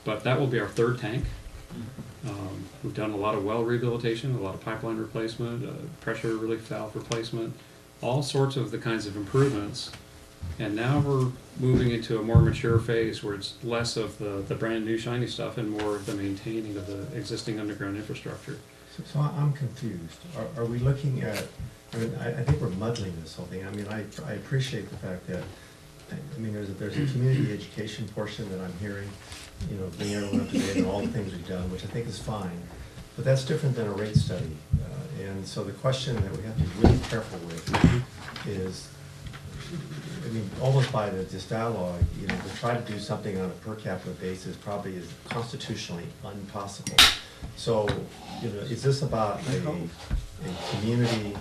but that will be our third tank. We've done a lot of well rehabilitation, a lot of pipeline replacement, pressure relief valve replacement, all sorts of the kinds of improvements. And now we're moving into a more mature phase where it's less of the brand new shiny stuff and more of the maintaining of the existing underground infrastructure. So I'm confused. Are we looking at, I mean, I think we're muddling this whole thing. I mean, I appreciate the fact that, I mean, there's a community education portion that I'm hearing, you know, bring everyone up to date on all the things we've done, which I think is fine. But that's different than a rate study. And so the question that we have to be really careful with is, I mean, almost by this dialogue, you know, to try to do something on a per capita basis probably is constitutionally impossible. So, you know, is this about a community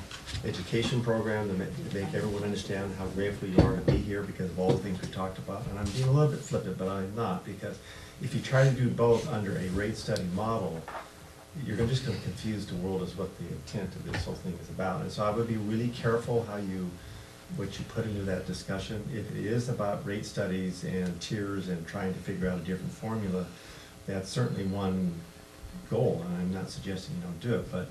education program to make everyone understand how grateful you are to be here because of all the things we talked about? And I'm being a little bit flippant, but I'm not, because if you try to do both under a rate study model, you're just going to confuse the world as what the intent of this whole thing is about. And so I would be really careful what you put into that discussion. If it is about rate studies and tiers and trying to figure out a different formula, that's certainly one goal, and I'm not suggesting you don't do it, but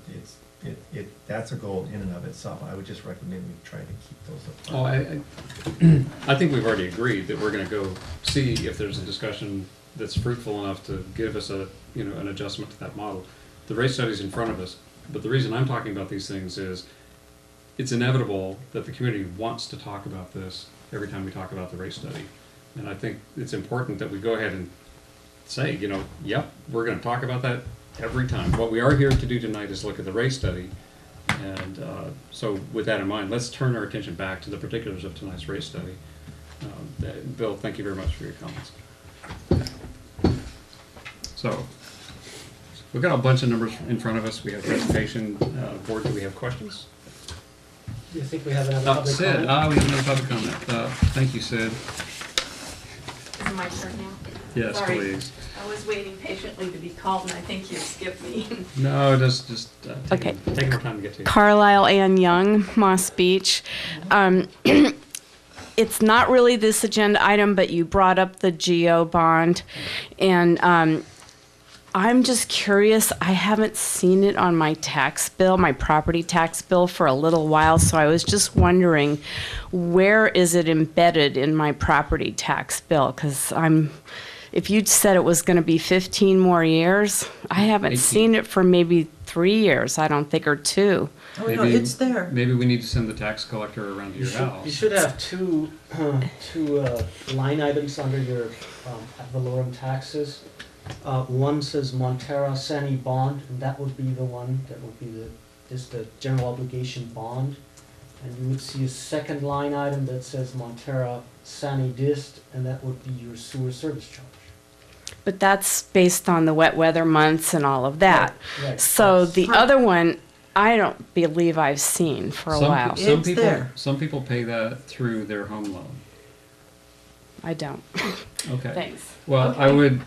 that's a goal in and of itself. I would just recommend we try to keep those apart. Oh, I think we've already agreed that we're going to go see if there's a discussion that's fruitful enough to give us an adjustment to that model. The rate study's in front of us, but the reason I'm talking about these things is it's inevitable that the community wants to talk about this every time we talk about the rate study. And I think it's important that we go ahead and say, yep, we're going to talk about that every time. What we are here to do tonight is look at the rate study. And so with that in mind, let's turn our attention back to the particulars of tonight's rate study. Bill, thank you very much for your comments. So we've got a bunch of numbers in front of us. We have a presentation. Board, do we have questions? Do you think we have another public Sid, comment? we have another public comment. Thank you, Sid. Is it my turn now? Yes, Sorry. please. I was waiting patiently to be called, and I think you skipped me. No, just Okay. take more time to get to you. Carlisle Ann Young, Moss Beach. It's not really this agenda item, but you brought up the GO bond, and I'm just curious. I haven't seen it on my tax bill, my property tax bill, for a little while, so I was just wondering, where is it embedded in my property tax bill? Because if you'd said it was going to be 15 more years, I haven't 18. seen it for maybe 3 years, I don't think, or 2. Oh, no, it's there. Maybe we need to send the tax collector around to your You house. should have two line items under your ad valorem taxes. One says Montara Sani bond, and that would be the one that would be just the general obligation bond. And you would see a second line item that says Montara Sani dist, and that would be your sewer service charge. But that's based on the wet weather months and all of that. Right. So That's- the other one, I don't believe I've seen for a while. It's there. Some people pay that through their home loan. I don't. Okay. Thanks. Well, Okay. I would.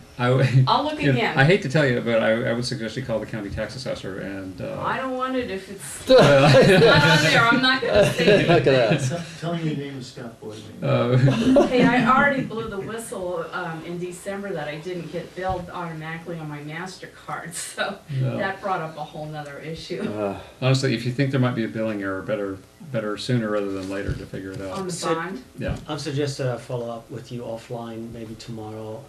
I'll look again. I hate to tell you, but I would suggest you call the county tax assessor and. I don't want it if it's well, not on there. I'm not going to say anything. Tell me your name is Scott Boydman. Hey, I already blew the whistle in December that I didn't get billed automatically on my MasterCard, so No. that brought up a whole nother issue. Honestly, if you think there might be a billing error, better sooner rather than later to figure it On out. the So- bond. Yeah. I've suggested I follow up with you offline, maybe tomorrow,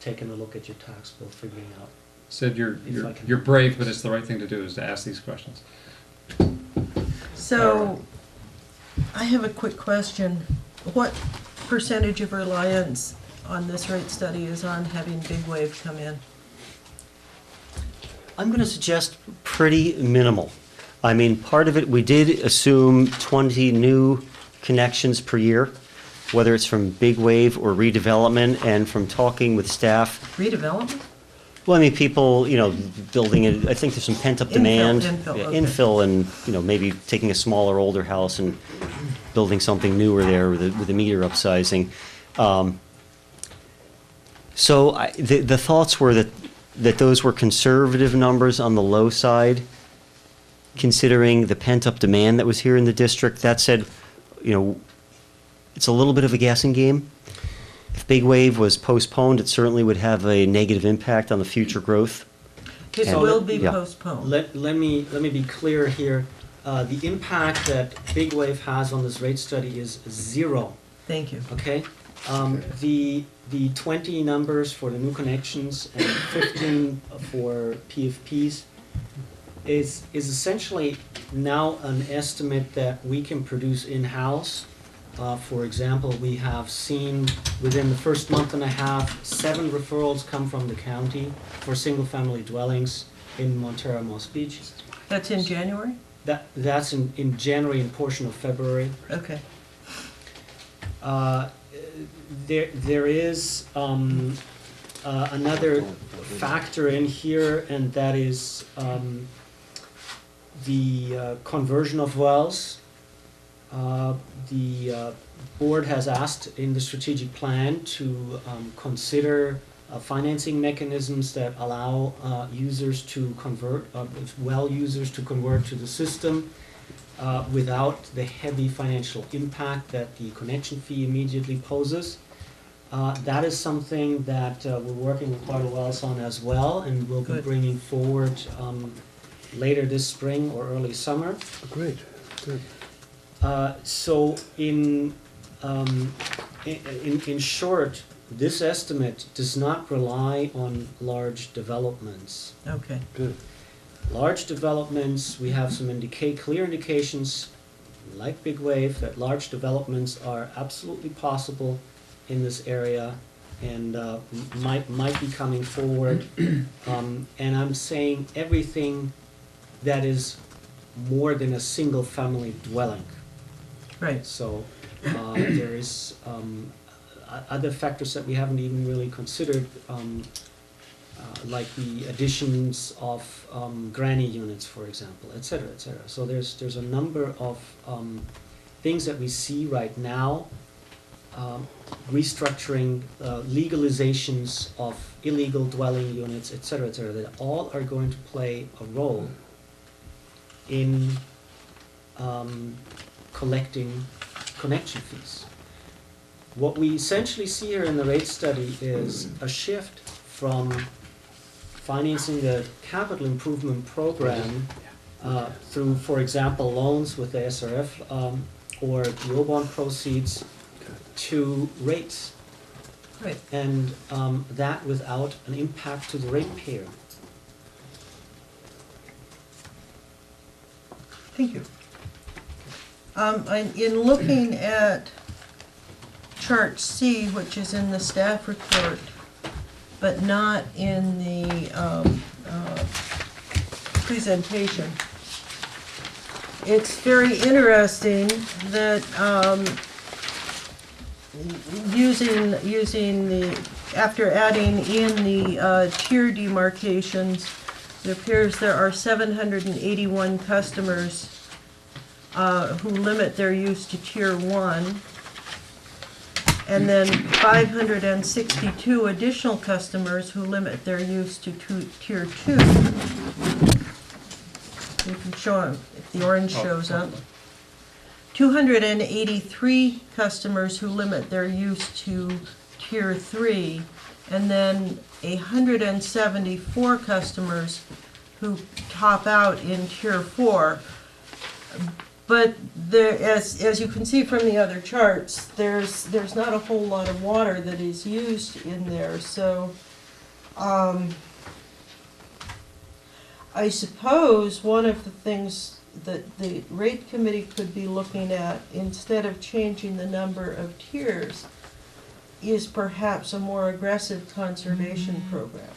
taking a look at your tax bill, figuring out. Sid, If I can- you're brave, but it's the right thing to do is to ask these questions. So, I have a quick question. What percentage of reliance on this rate study is on having Big Wave come in? I'm going to suggest pretty minimal. I mean, part of it, we did assume 20 new connections per year, whether it's from big wave or redevelopment, and from talking with staff. Redevelopment? Well, I mean, people, building it, I think there's some pent-up demand. Infill, Yeah, okay. Infill and, maybe taking a smaller, older house and building something newer there with a meter upsizing. So the thoughts were that those were conservative numbers on the low side, considering the pent-up demand that was here in the district. That said, it's a little bit of a guessing game. If Big Wave was postponed, it certainly would have a negative impact on the future growth. It And- will be yeah. postponed. Let me be clear here. The impact that Big Wave has on this rate study is 0, Thank you. okay? The 20 numbers for the new connections and 15 for PFPs is essentially now an estimate that we can produce in-house. For example, we have seen within the first month and a half, 7 referrals come from the county for single-family dwellings in Montara, Moss Beach. That's in January? That's in January and portion of February. Okay. There is another factor in here, and that is the conversion of wells. The board has asked in the strategic plan to consider financing mechanisms that allow users to convert, well users to convert to the system without the heavy financial impact that the connection fee immediately poses. That is something that we're working with Florida Wells on as well, and we'll be Good. bringing forward later this spring or early summer. Great, good. So in short, this estimate does not rely on large developments. Okay. Good. Large developments, we have some clear indications, like Big Wave, that large developments are absolutely possible in this area and might be coming forward. And I'm saying everything that is more than a single family dwelling. Right. So there is other factors that we haven't even really considered, like the additions of granny units, for example, et cetera, et cetera. So there's a number of things that we see right now, restructuring, legalizations of illegal dwelling units, et cetera, that all are going to play a role in collecting connection fees. What we essentially see here in the rate study is a shift from financing the capital improvement program through, for example, loans with the SRF or the O-bond proceeds to rates. Right. And that without an impact to the ratepayer. Thank you. In looking at chart C, which is in the staff report, but not in the presentation, it's very interesting that using the, after adding in the tier demarcations, it appears there are 781 customers who limit their use to tier 1, and then 562 additional customers who limit their use to tier 2. You can show them if the orange shows up. 283 customers who limit their use to tier 3, and then 174 customers who top out in tier 4. But there, as you can see from the other charts, there's not a whole lot of water that is used in there. So I suppose one of the things that the rate committee could be looking at, instead of changing the number of tiers, is perhaps a more aggressive conservation program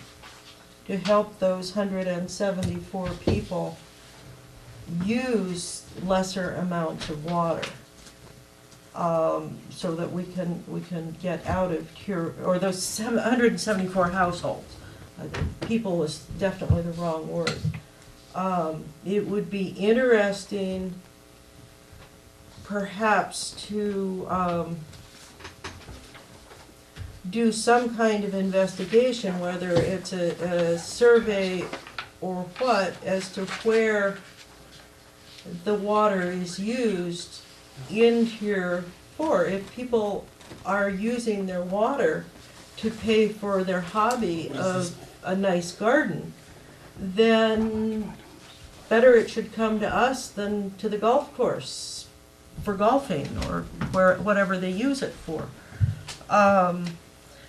to help those 174 people use lesser amounts of water, so that we can get out of tier, or those 174 households. People is definitely the wrong word. It would be interesting perhaps to do some kind of investigation, whether it's a survey or what, as to where the water is used in tier before, if people are using their water to pay for their hobby of a nice garden, then better it should come to us than to the golf course for golfing or whatever they use it for.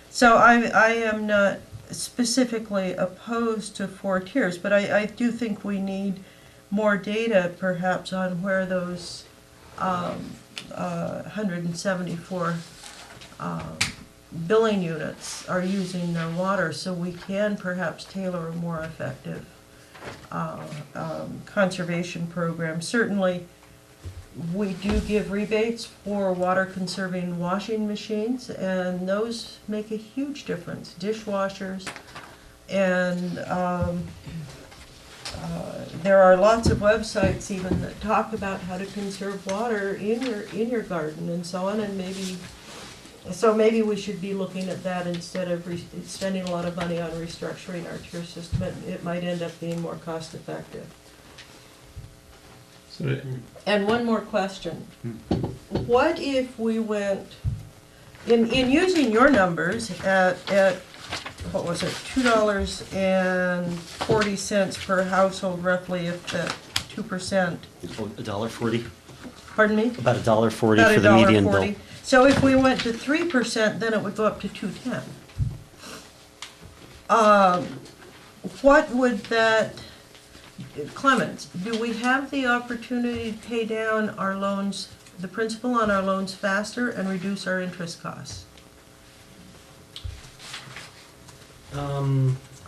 So I am not specifically opposed to 4 tiers, but I do think we need more data perhaps on where those 174 billing units are using their water, so we can perhaps tailor a more effective conservation program. Certainly, we do give rebates for water conserving washing machines, and those make a huge difference. Dishwashers, and there are lots of websites even that talk about how to conserve water in your garden and so on, and maybe we should be looking at that instead of spending a lot of money on restructuring our tier system. It might end up being more cost effective. So, And one more question. What if we went, in using your numbers at what was it, $2.40 per household roughly, if that 2%. $1.40, Pardon me? about $1.40 About for the median bill. $1.40. So if we went to 3%, then it would go up to $2.10. What would that, Clemens, do we have the opportunity to pay down our loans, the principal on our loans faster and reduce our interest costs? I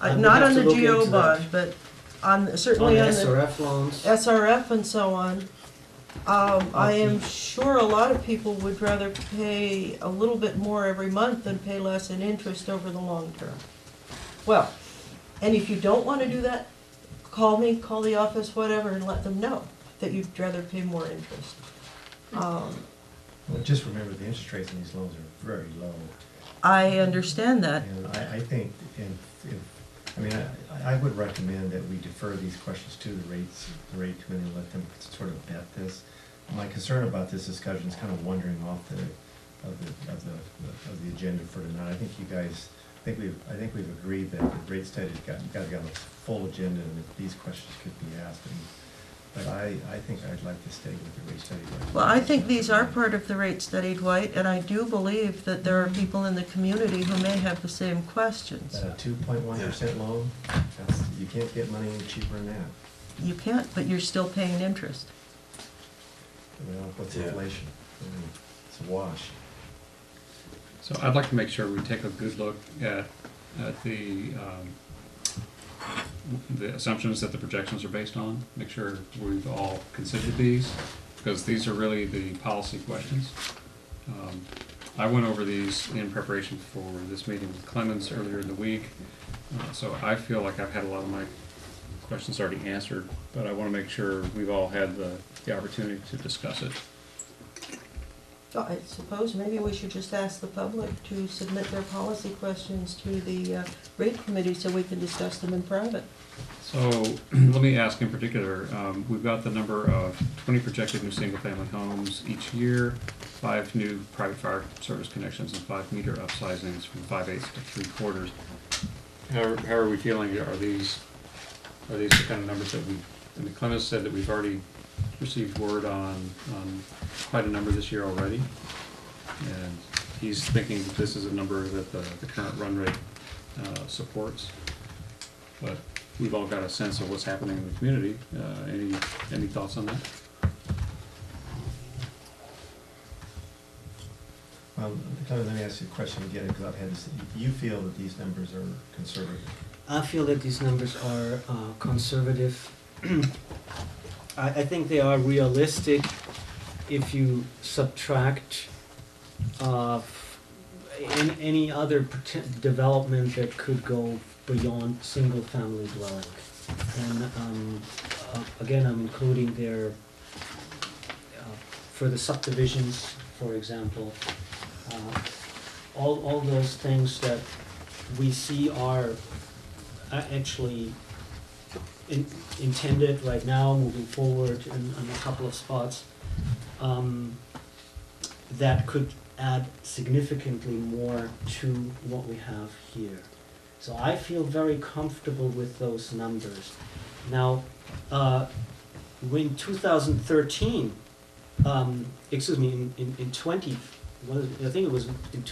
would Not have on to the look GO into bond, that. but certainly On on the SRF loans. SRF and so on. I am sure a lot of people would rather pay a little bit more every month than pay less in interest over the long term. Well, and if you don't want to do that, call me, call the office, whatever, and let them know that you'd rather pay more interest. Well, just remember, the interest rates on these loans are very low. I understand that. And I think, I would recommend that we defer these questions to the rate committee and let them sort of vet this. My concern about this discussion is kind of wandering off the agenda for tonight. I think you guys, I think we've agreed that the rate study's got to get a full agenda and that these questions could be asked. But I think I'd like to stay with the rate study. Well, I think these are part of the rate study, Dwight, and I do believe that there are people in the community who may have the same questions. A 2.1% loan, you can't get money any cheaper than that. You can't, but you're still paying interest. Well, what's inflation? It's a wash. So I'd like to make sure we take a good look at the assumptions that the projections are based on. Make sure we've all considered these, because these are really the policy questions. I went over these in preparation for this meeting with Clemens earlier in the week, so I feel like I've had a lot of my questions already answered, but I want to make sure we've all had the opportunity to discuss it. So I suppose maybe we should just ask the public to submit their policy questions to the rate committee so we can discuss them in private. So let me ask in particular, we've got the number of 20 projected new single-family homes each year, 5 new private fire service connections, and 5 meter upsizings from 5/8 to 3/4. How are we feeling? Are these the kind of numbers that Clemens said that we've already received word on quite a number this year already, and he's thinking that this is a number that the current run rate supports. But we've all got a sense of what's happening in the community. Any thoughts on that? Well, let me ask you a question again, because I've had this. You feel that these numbers are conservative? I feel that these numbers are conservative. I think they are realistic if you subtract any other development that could go beyond single-family dwelling. And again, I'm including their, for the subdivisions, for example, all those things that we see are actually intended right now, moving forward in a couple of spots. that could add significantly more to what we have here. So I feel very comfortable with those numbers. Now, in 2013, excuse me, in 20, I think it was in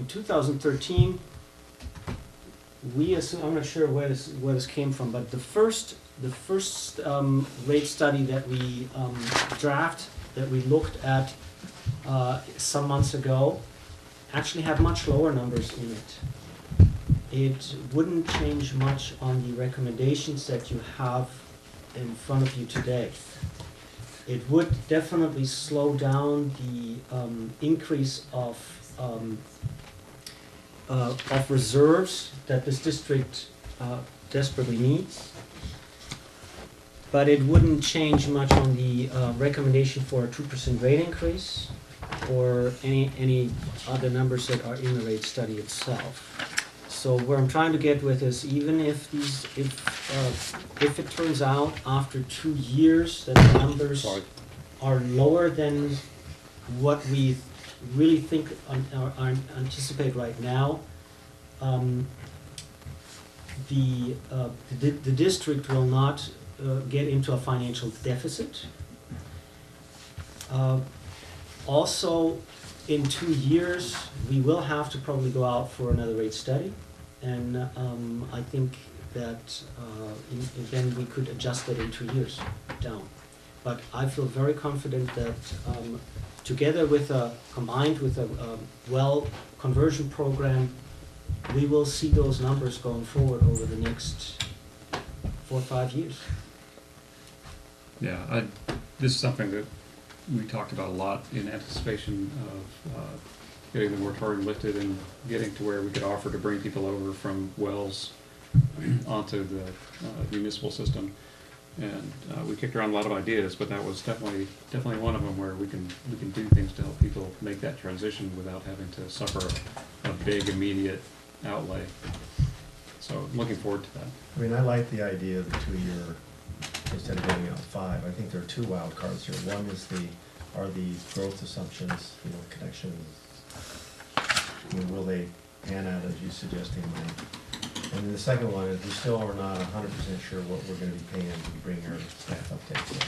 2013, we assume, I'm not sure where this came from, but the first rate study that we that we looked at some months ago actually had much lower numbers in it. It wouldn't change much on the recommendations that you have in front of you today. It would definitely slow down the increase of reserves that this district desperately needs. But it wouldn't change much on the recommendation for a 2% rate increase or any other numbers that are in the rate study itself. So where I'm trying to get with is, even if if it turns out after 2 years that the numbers are lower than what we really think or anticipate right now, the district will not get into a financial deficit. Also, in 2 years, we will have to probably go out for another rate study, and I think that then we could adjust that in 2 years down. But I feel very confident that together with combined with a well conversion program, we will see those numbers going forward over the next 4 or 5 years. Yeah, this is something that we talked about a lot in anticipation of getting the moratorium lifted and getting to where we could offer to bring people over from wells onto the municipal system. And we kicked around a lot of ideas, but that was definitely one of them, where we can do things to help people make that transition without having to suffer a big immediate outlay. So I'm looking forward to that. I mean, I like the idea of the 2-year instead of going out 5. I think there are 2 wild cards here. One is are the growth assumptions, connections, will they pan out as you're suggesting, Mike? And then the second one is we still are not 100% sure what we're going to be paying to bring our staff updates in.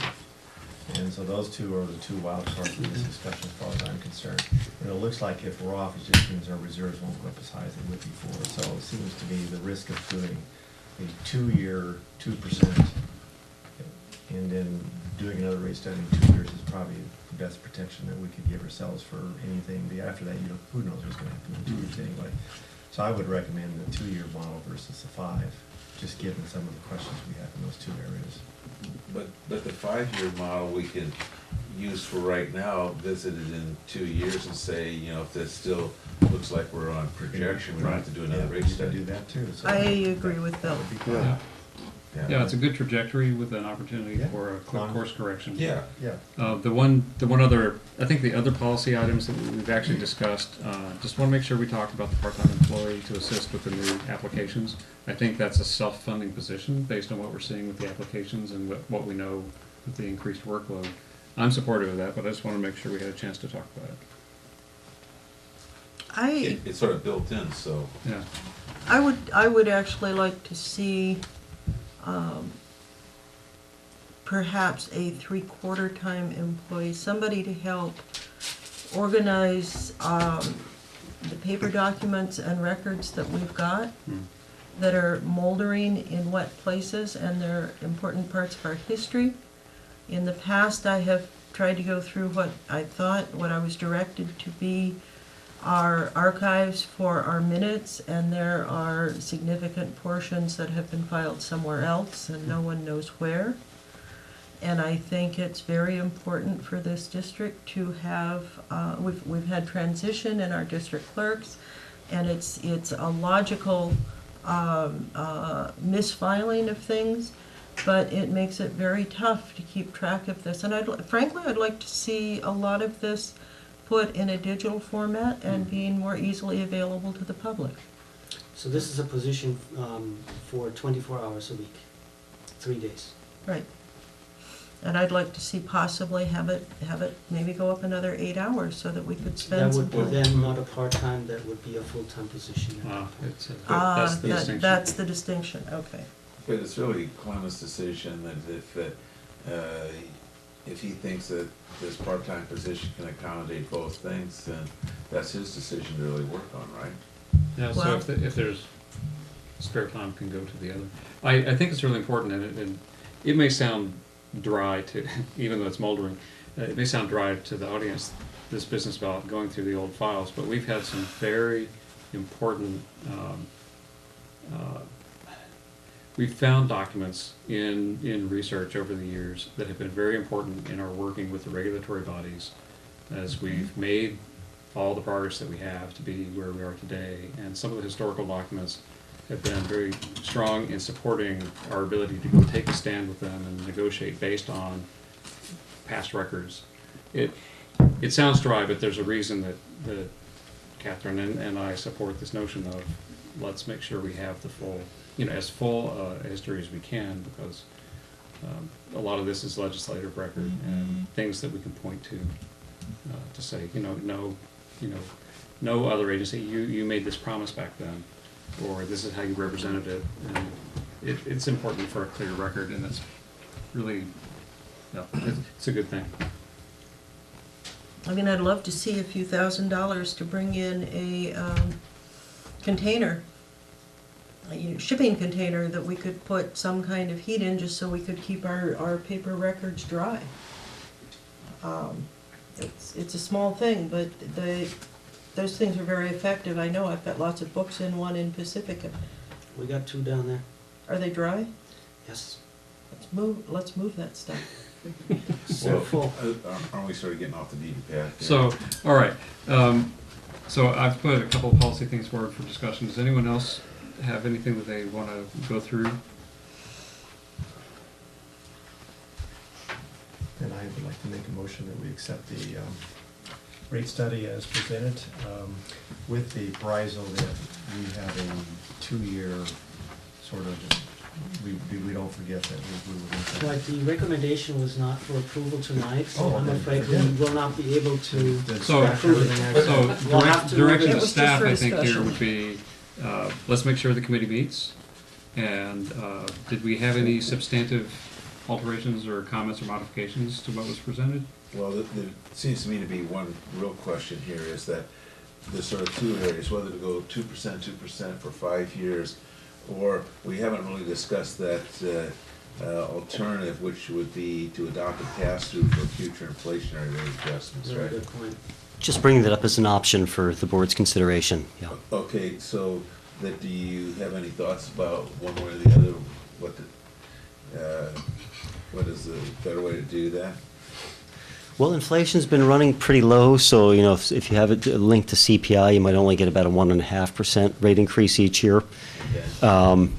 And so those 2 are the 2 wild cards in this discussion as far as I'm concerned. And it looks like if we're off, it just means our reserves won't go up as high as they would before. So it seems to me the risk of doing a 2-year 2% and then doing another rate study in 2 years is probably the best protection that we could give ourselves for anything. After that, who knows what's going to happen in 2 years anyway. So I would recommend the 2-year model versus the 5, just given some of the questions we have in those 2 areas. But the 5-year model we can use for right now, visit it in 2 years and say, if that still looks like we're on projection, we don't have to do another rate study. Do that too. So I agree with Bill. that would be good. Yeah. Yeah, it's a good trajectory with an opportunity Yeah. for a quick course correction. Yeah. The one other, I think the other policy items that we've actually discussed, just want to make sure we talked about the part-time employee to assist with the new applications. I think that's a self-funding position based on what we're seeing with the applications and what we know with the increased workload. I'm supportive of that, but I just want to make sure we had a chance to talk about it. It's sort of built in, so. Yeah. I would actually like to see perhaps a 3/4 time employee, somebody to help organize the paper documents and records that we've got that are moldering in wet places, and they're important parts of our history. In the past, I have tried to go through what I was directed to be our archives for our minutes, and there are significant portions that have been filed somewhere else and no one knows where. And I think it's very important for this district to have, we've had transition in our district clerks, and it's a logical misfiling of things, but it makes it very tough to keep track of this. And frankly, I'd like to see a lot of this put in a digital format and being more easily available to the public. So this is a position for 24 hours a week, 3 days. Right. And I'd like to see possibly have it maybe go up another 8 hours so that we could That spend some would be time. then not a part-time, that would be a full-time position. It's that's the distinction. That's the distinction, okay. But it's really Clemens' decision that if he thinks that this part-time position can accommodate both things, then that's his decision to really work on, right? Yeah, so Well- if there's spare time, can go to the other. I think it's really important, and it may sound dry to, even though it's moldering, it may sound dry to the audience, this business about going through the old files, but we've had some very important, we've found documents in research over the years that have been very important in our working with the regulatory bodies as we've made all the progress that we have to be where we are today. And some of the historical documents have been very strong in supporting our ability to go take a stand with them and negotiate based on past records. It sounds dry, but there's a reason that Catherine and I support this notion of let's make sure we have the full, as full a history as we can, because a lot of this is legislative record and things that we can point to say, no other agency, you made this promise back then, or this is how you represented it, and it's important for a clear record, and it's really, it's a good thing. I mean, I'd love to see a few $1,000s to bring in a container, a shipping container that we could put some kind of heat in just so we could keep our paper records dry. It's a small thing, but those things are very effective. I know I've got lots of books in one in Pacifica. We got 2 down there. Are they dry? Yes. Let's move that stuff. So full. Aren't we sort of getting off the beaten path here? So, all right. So I've put a couple of policy things forward for discussion. Does anyone else have anything that they want to go through? Then I would like to make a motion that we accept the rate study as presented, with the proviso that we have a 2-year sort of, we don't forget that we would look at. Right, the recommendation was not for approval tonight, so Oh, I'm then afraid we forget it. will not be able to. So, approve it. so We'll have to move direction it. to It was just staff, for I think, here discussion. would be, let's make sure the committee meets. And did we have any substantive alterations or comments or modifications to what was presented? Well, there seems to me to be one real question here, is that there's sort of 2 areas, whether to go 2% for 5 years, or we haven't really discussed that alternative, which would be to adopt a pass-through for future inflationary rate adjustments, Very right? good point. Just bringing that up as an option for the board's consideration, yeah. Okay, so do you have any thoughts about one way or the other, what is the better way to do that? Well, inflation's been running pretty low, so, if you have it linked to CPI, you might only get about a 1.5% rate increase each year. Okay.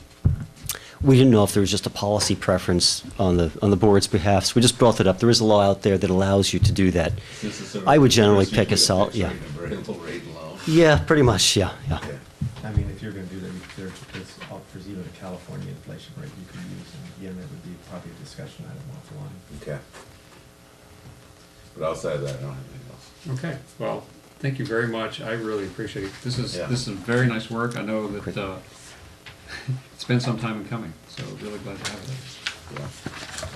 We didn't know if there was just a policy preference on the board's behalf, so we just brought that up. There is a law out there that allows you to do that. This is sort of I would generally between pick a fixed rate yeah. and a variable rate loan. Yeah, pretty much, yeah. Okay. I mean, if you're gonna do that, there's even a California inflation rate you can use, and again, that would be probably a discussion item offline. Okay. But outside of that, I don't have anything else. Okay, well, thank you very much. I really appreciate it. This is Yeah. very nice work. I know that Great. it's been some time in coming, so really glad to have it. Yeah.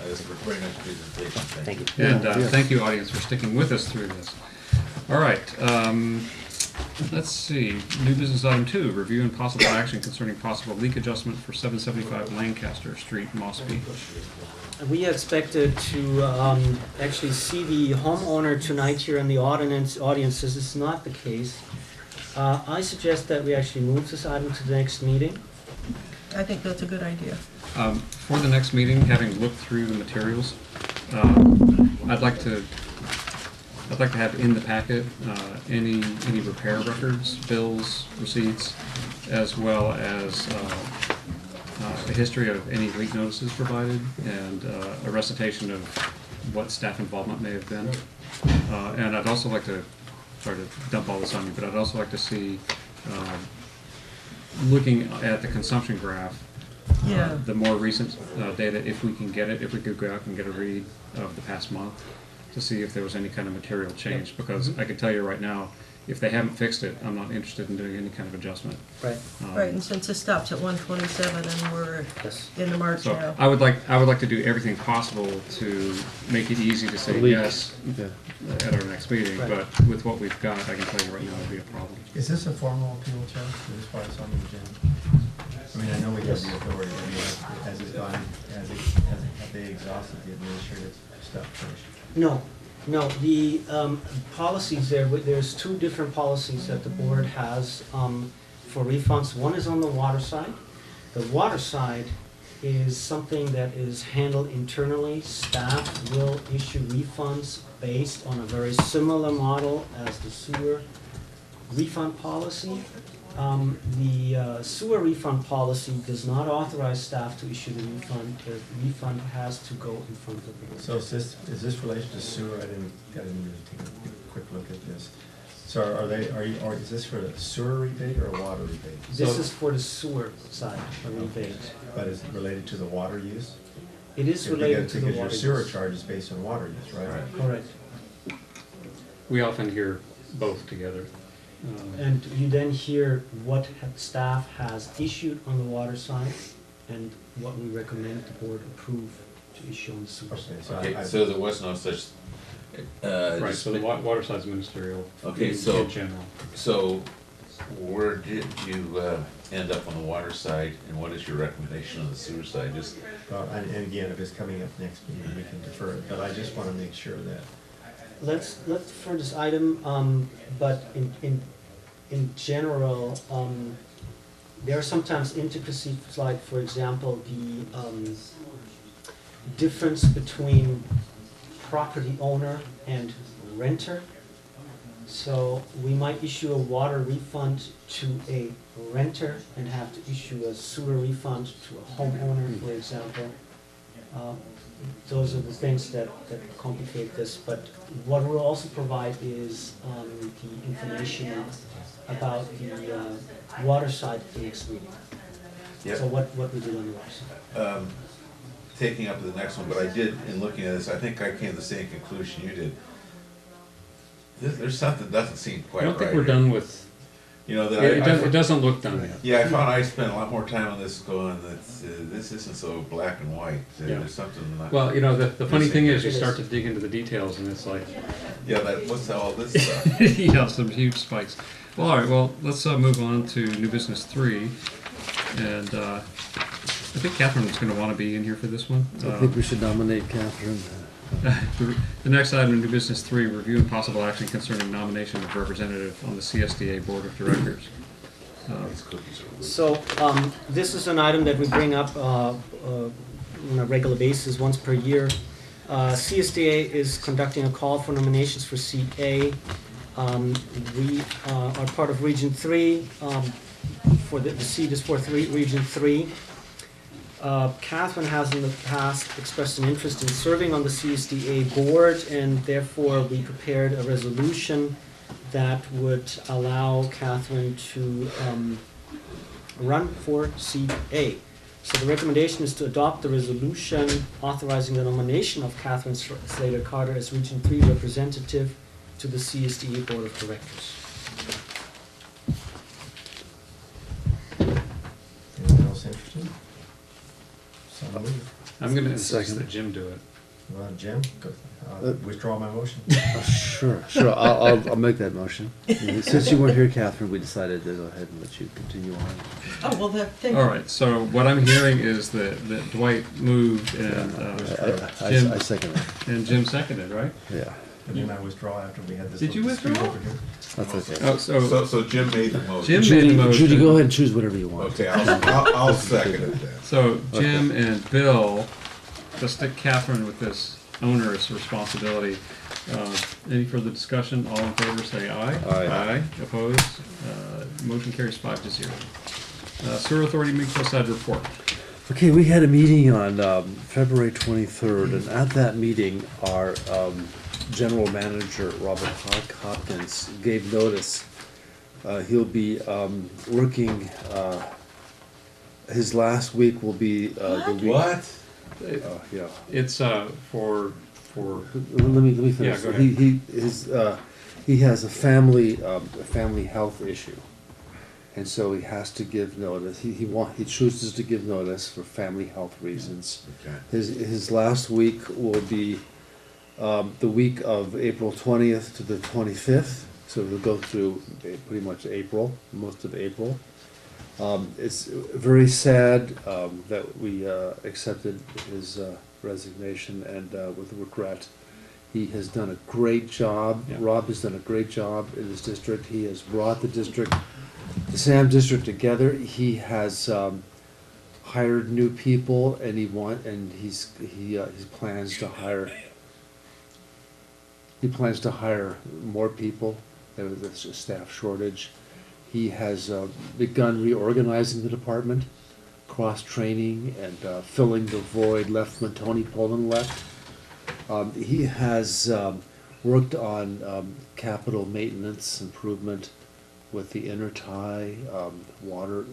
This is a very nice presentation, thank you. Thank you. And thank you, audience, for sticking with us through this. All right, let's see. New business item 2, review and possible action concerning possible leak adjustment for 775 Lancaster Street, Mossby. We expected to actually see the homeowner tonight here in the audience. This is not the case. I suggest that we actually move this item to the next meeting. I think that's a good idea. For the next meeting, having looked through the materials, I'd like to have in the packet any repair records, bills, receipts, as well as a history of any leak notices provided, and a recitation of what staff involvement may have been. And I'd also like to, sorry to dump all this on you, but I'd also like to see, looking at the consumption graph, Yeah. the more recent data, if we can get it, if we could go out and get a read of the past month to see if there was any kind of material change, because I can tell you right now, if they haven't fixed it, I'm not interested in doing any kind of adjustment. Right. Right, and since it stops at 127 and we're Yes. in the March So now. I would like to do everything possible to make it easy to say A week. yes Yeah. at our next meeting, Right. but with what we've got, I can tell you right now it'll be a problem. Is this a formal appeal, Chuck? Is this why it's on the agenda? I mean, I know we have the authority, I mean, has it gone, have they exhausted the administrative stuff first? No, no, the policies there's two different policies that the board has for refunds. One is on the water side. The water side is something that is handled internally. Staff will issue refunds based on a very similar model as the sewer refund policy. The sewer refund policy does not authorize staff to issue the refund. The refund has to go in front of the board. So is this relation to sewer? I didn't even take a quick look at this. So or is this for a sewer rebate or a water rebate? This So- is for the sewer side, a rebate. But is it related to the water use? It is related to the water Because your sewer use. charge is based on water use, right? Correct. We often hear both together. And you then hear what staff has issued on the water side and what we recommend the board approve to issue on the sewer Okay, side. so Okay, so there was no such, Right, so the water side's ministerial Okay, in so- general. so where did you end up on the water side, and what is your recommendation on the sewer side? Just, And again, if it's coming up next meeting, we can defer it, but I just want to make sure that, Let's defer this item, but in general, there are sometimes intricacies, like, for example, the difference between property owner and renter. So we might issue a water refund to a renter and have to issue a sewer refund to a homeowner, for example. Those are the things that complicate this, but what we'll also provide is the information about the water side at the next meeting. Yep. So what we do on the water side. taking up the next one, but I did, in looking at this, I think I came to the same conclusion you did. There's something that doesn't seem quite I right. don't think we're here. done with, You know, that it doesn't look done yet. Yeah, I found I spent a lot more time on this going, that this isn't so black and white. Yeah. There's something not. Well, you know, the funny thing is, you It is. start to dig into the details and it's like, Yeah, what's all this stuff? you know, some huge spikes. Well, all right, well, let's move on to new business 3. And I think Catherine is going to want to be in here for this one. I think we should nominate Catherine. The next item in new business 3, review and possible action concerning nomination of representative on the CSDA Board of Directors. These cookies are- So, this is an item that we bring up on a regular basis, once per year. CSDA is conducting a call for nominations for seat A. We are part of Region 3. For the seat is for Region 3. Catherine has in the past expressed an interest in serving on the CSDA board, and therefore we prepared a resolution that would allow Catherine to run for seat A. So the recommendation is to adopt the resolution authorizing the nomination of Catherine Slater Carter as Region 3 representative to the CSDA Board of Directors. anyone else interested? So move. I'm going to insist Second. that Jim do it. Well, Jim, withdraw my motion. Sure, I'll make that motion. Since you weren't here, Catherine, we decided to go ahead and let you continue on. Oh, well, thank you. All right, so what I'm hearing is that Dwight moved and Jim I second that, and Jim seconded, right? yeah, And then I withdraw after we had this. Did you little dispute withdraw? over here. that's okay. Oh, so So Jim made the motion. Jim made the motion. Judy, go ahead and choose whatever you want. Okay, I'll second it then. So Jim and Bill, to stick Catherine with this onerous responsibility. Any further discussion? All in favor, say aye. Aye. Aye. Opposed? Motion carries 5-0. Sewer Authority Mid-Coast report. Okay, we had a meeting on February 23rd, and at that meeting, our general manager, Robert Hopkins, gave notice. He'll be working his last week will be, the week. What? Yeah. It's for Let me finish. Yeah, go ahead. He has a family health issue. And so he has to give notice. He chooses to give notice for family health reasons. Okay. His last week will be the week of April 20th to the 25th. So we'll go through pretty much April, most of April. It's very sad that we accepted his resignation, and with regret. He has done a great job. Yeah. Rob has done a great job in his district. He has brought the district, the Sam district together. He has hired new people, and he plans to hire. He plans to hire more people. There's a staff shortage. He has begun reorganizing the department, cross-training, and filling the void left when Tony Poland left. He has worked on capital maintenance improvement with the intertie, water,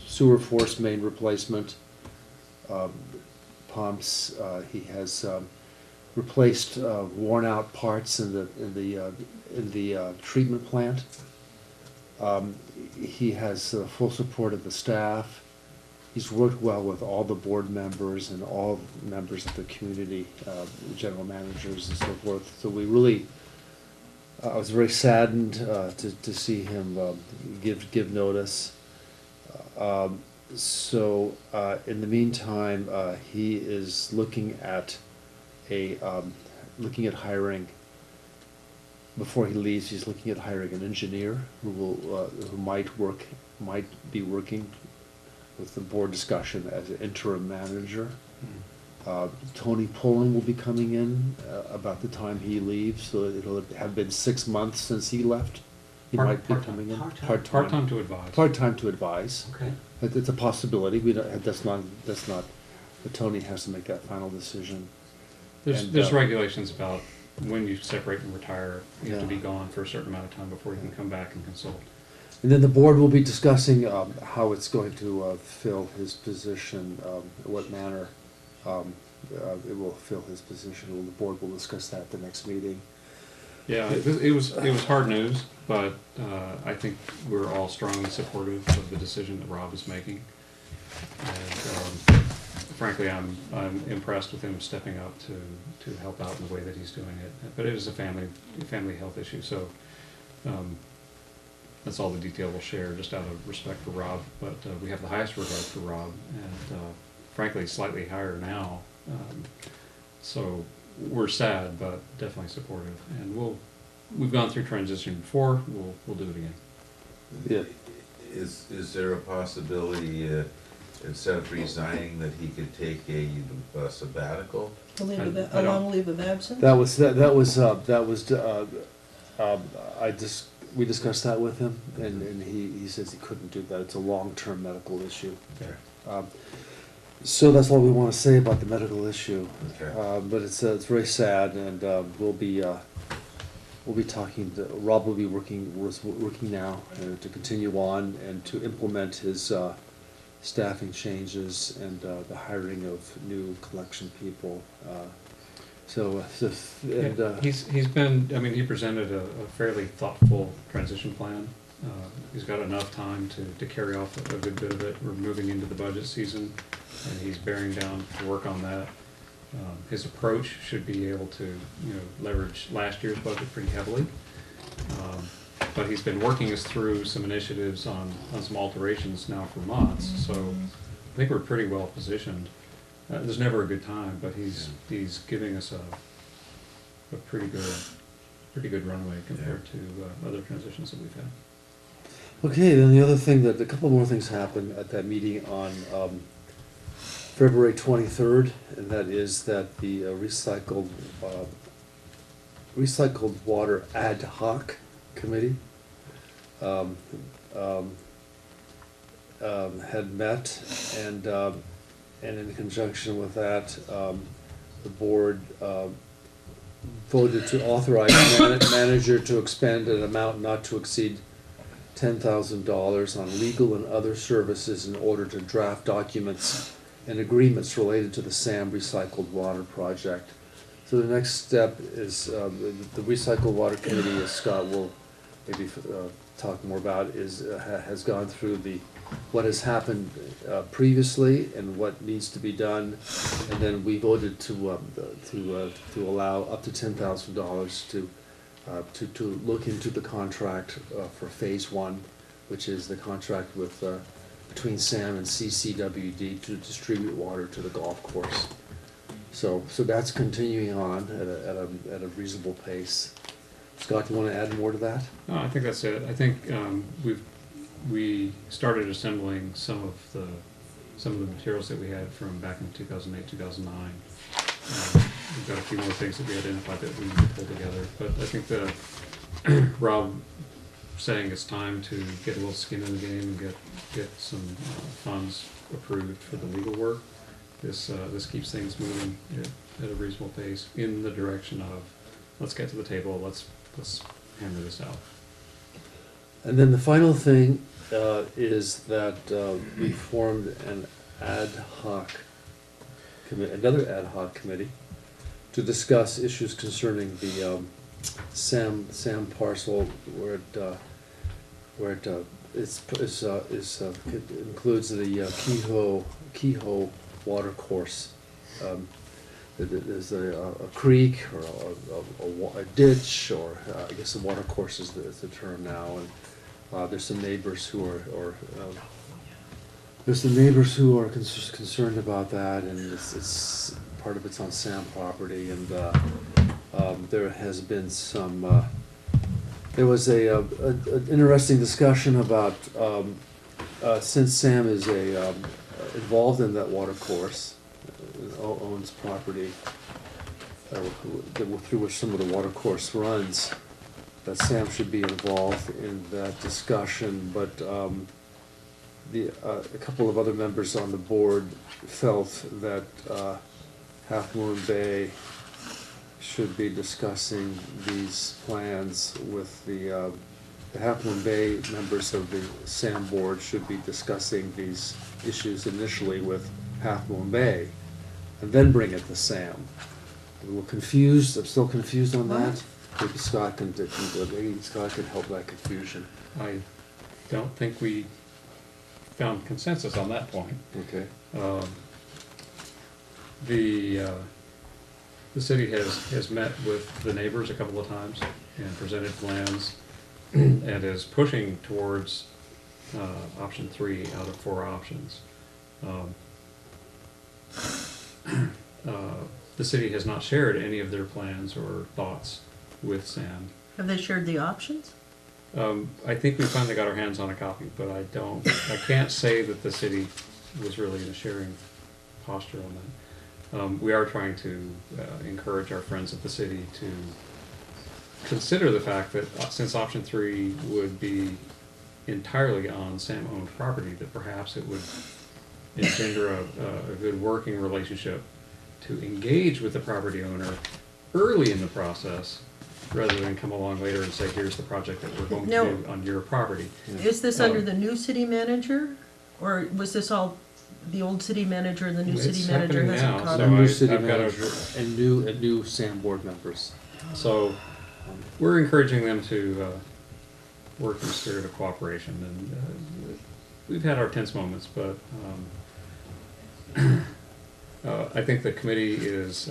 sewer force main replacement, pumps. He has replaced worn-out parts in the treatment plant. He has full support of the staff. He's worked well with all the board members and all members of the community, general managers and so forth. So we really, I was very saddened to see him give notice. So in the meantime, he is looking at hiring. Before he leaves, he's looking at hiring an engineer who might be working with the board discussion as an interim manager. Tony Pullen will be coming in about the time he leaves, so it'll have been 6 months since he left. He might be coming in. part-time to advise. Part-time to advise. Okay. It's a possibility. We don't, that's not, but Tony has to make that final decision. There's regulations about when you separate and retire. You have to Yeah. be gone for a certain amount of time before you can come back and consult. And then the board will be discussing how it's going to fill his position, what manner it will fill his position. Well, the board will discuss that at the next meeting. Yeah, it was hard news, but I think we're all strongly supportive of the decision that Rob is making. And frankly, I'm impressed with him stepping up to help out in the way that he's doing it. But it is a family health issue, so that's all the detail we'll share, just out of respect for Rob. But we have the highest regard for Rob, and frankly, slightly higher now. So we're sad, but definitely supportive. And we've gone through transition before. We'll do it again. Yeah. Is there a possibility, instead of resigning, that he could take a sabbatical? A I don't- long leave of absence? We discussed that with him, and he says he couldn't do that. It's a long-term medical issue. Okay. So that's all we want to say about the medical issue. Okay. But it's very sad, and we'll be talking. Rob will be working now to continue on and to implement his staffing changes and the hiring of new collection people. He's been, I mean, he presented a fairly thoughtful transition plan. He's got enough time to carry off a good bit of it. We're moving into the budget season, and he's bearing down to work on that. His approach should be able to, leverage last year's budget pretty heavily. But he's been working us through some initiatives on some alterations now for months, so I think we're pretty well positioned. There's never a good time, but he's giving us a pretty good runway compared to other transitions that we've had. Okay, then the other thing a couple more things happened at that meeting on February 23rd, and that is that the recycled water ad hoc committee had met, and in conjunction with that, the board voted to authorize the manager to expend an amount not to exceed $10,000 on legal and other services in order to draft documents and agreements related to the SAM recycled water project. So the next step is, the recycled water committee, as Scott will maybe talk more about, has gone through what has happened previously and what needs to be done, and then we voted to allow up to $10,000 to look into the contract for phase one, which is the contract with between SAM and CCWD to distribute water to the golf course. So that's continuing on at a reasonable pace. Scott, do you want to add more to that? No, I think that's it. I think we started assembling some of the materials that we had from back in 2008, 2009. We've got a few more things that we identified that we need to pull together. But I think Rob saying it's time to get a little skin in the game and get some funds approved for the legal work. This keeps things moving at a reasonable pace in the direction of let's get to the table, let's hammer this out. And then the final thing is that we formed an another ad hoc committee to discuss issues concerning the SAM parcel where it includes the Kehoe water course. There's a creek or a ditch, or I guess the water course is the term now, and there's some neighbors who are concerned about that, and it's part of it's on SAM property, and there has been some. There was an interesting discussion about since Sam is involved in that water course, owns property through which some of the water course runs, that Sam should be involved in that discussion, but a couple of other members on the board felt that Half Moon Bay should be discussing these plans with the Half Moon Bay members of the SAM board should be discussing these issues initially with Half Moon Bay, and then bring it to SAM. I'm a little confused. I'm still confused on that. Maybe Scott can help that confusion. I don't think we found consensus on that point. Okay. The city has met with the neighbors a couple of times and presented plans and is pushing towards option 3 out of 4 options. The city has not shared any of their plans or thoughts with SAM. Have they shared the options? I think we finally got our hands on a copy, but I can't say that the city was really in a sharing posture on that. We are trying to encourage our friends at the city to consider the fact that since option 3 would be entirely on SAM-owned property, that perhaps it would engender a good working relationship to engage with the property owner early in the process, rather than come along later and say, here's the project that we're going to do on your property. Is this under the new city manager, or was this all the old city manager and the new city manager hasn't now, caught so up? New city I've got manager and new SAM board members. So we're encouraging them to work in a spirit of cooperation, and we've had our tense moments, but I think the committee is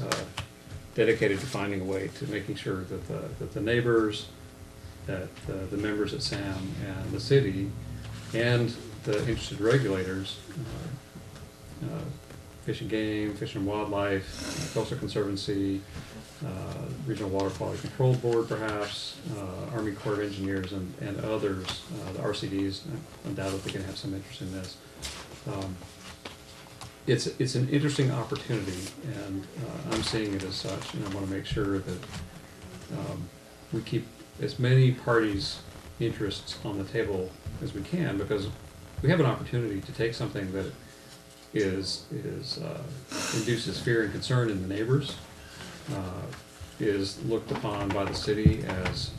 dedicated to finding a way to making sure that the neighbors, that the members at SAM and the city and the interested regulators, Fish and Game, Fish and Wildlife, Coastal Conservancy, Regional Water Quality Control Board perhaps, Army Corps of Engineers and others, the RCDs undoubtedly can have some interest in this. It's an interesting opportunity, and I'm seeing it as such, and I want to make sure that we keep as many parties' interests on the table as we can, because we have an opportunity to take something that induces fear and concern in the neighbors, is looked upon by the city as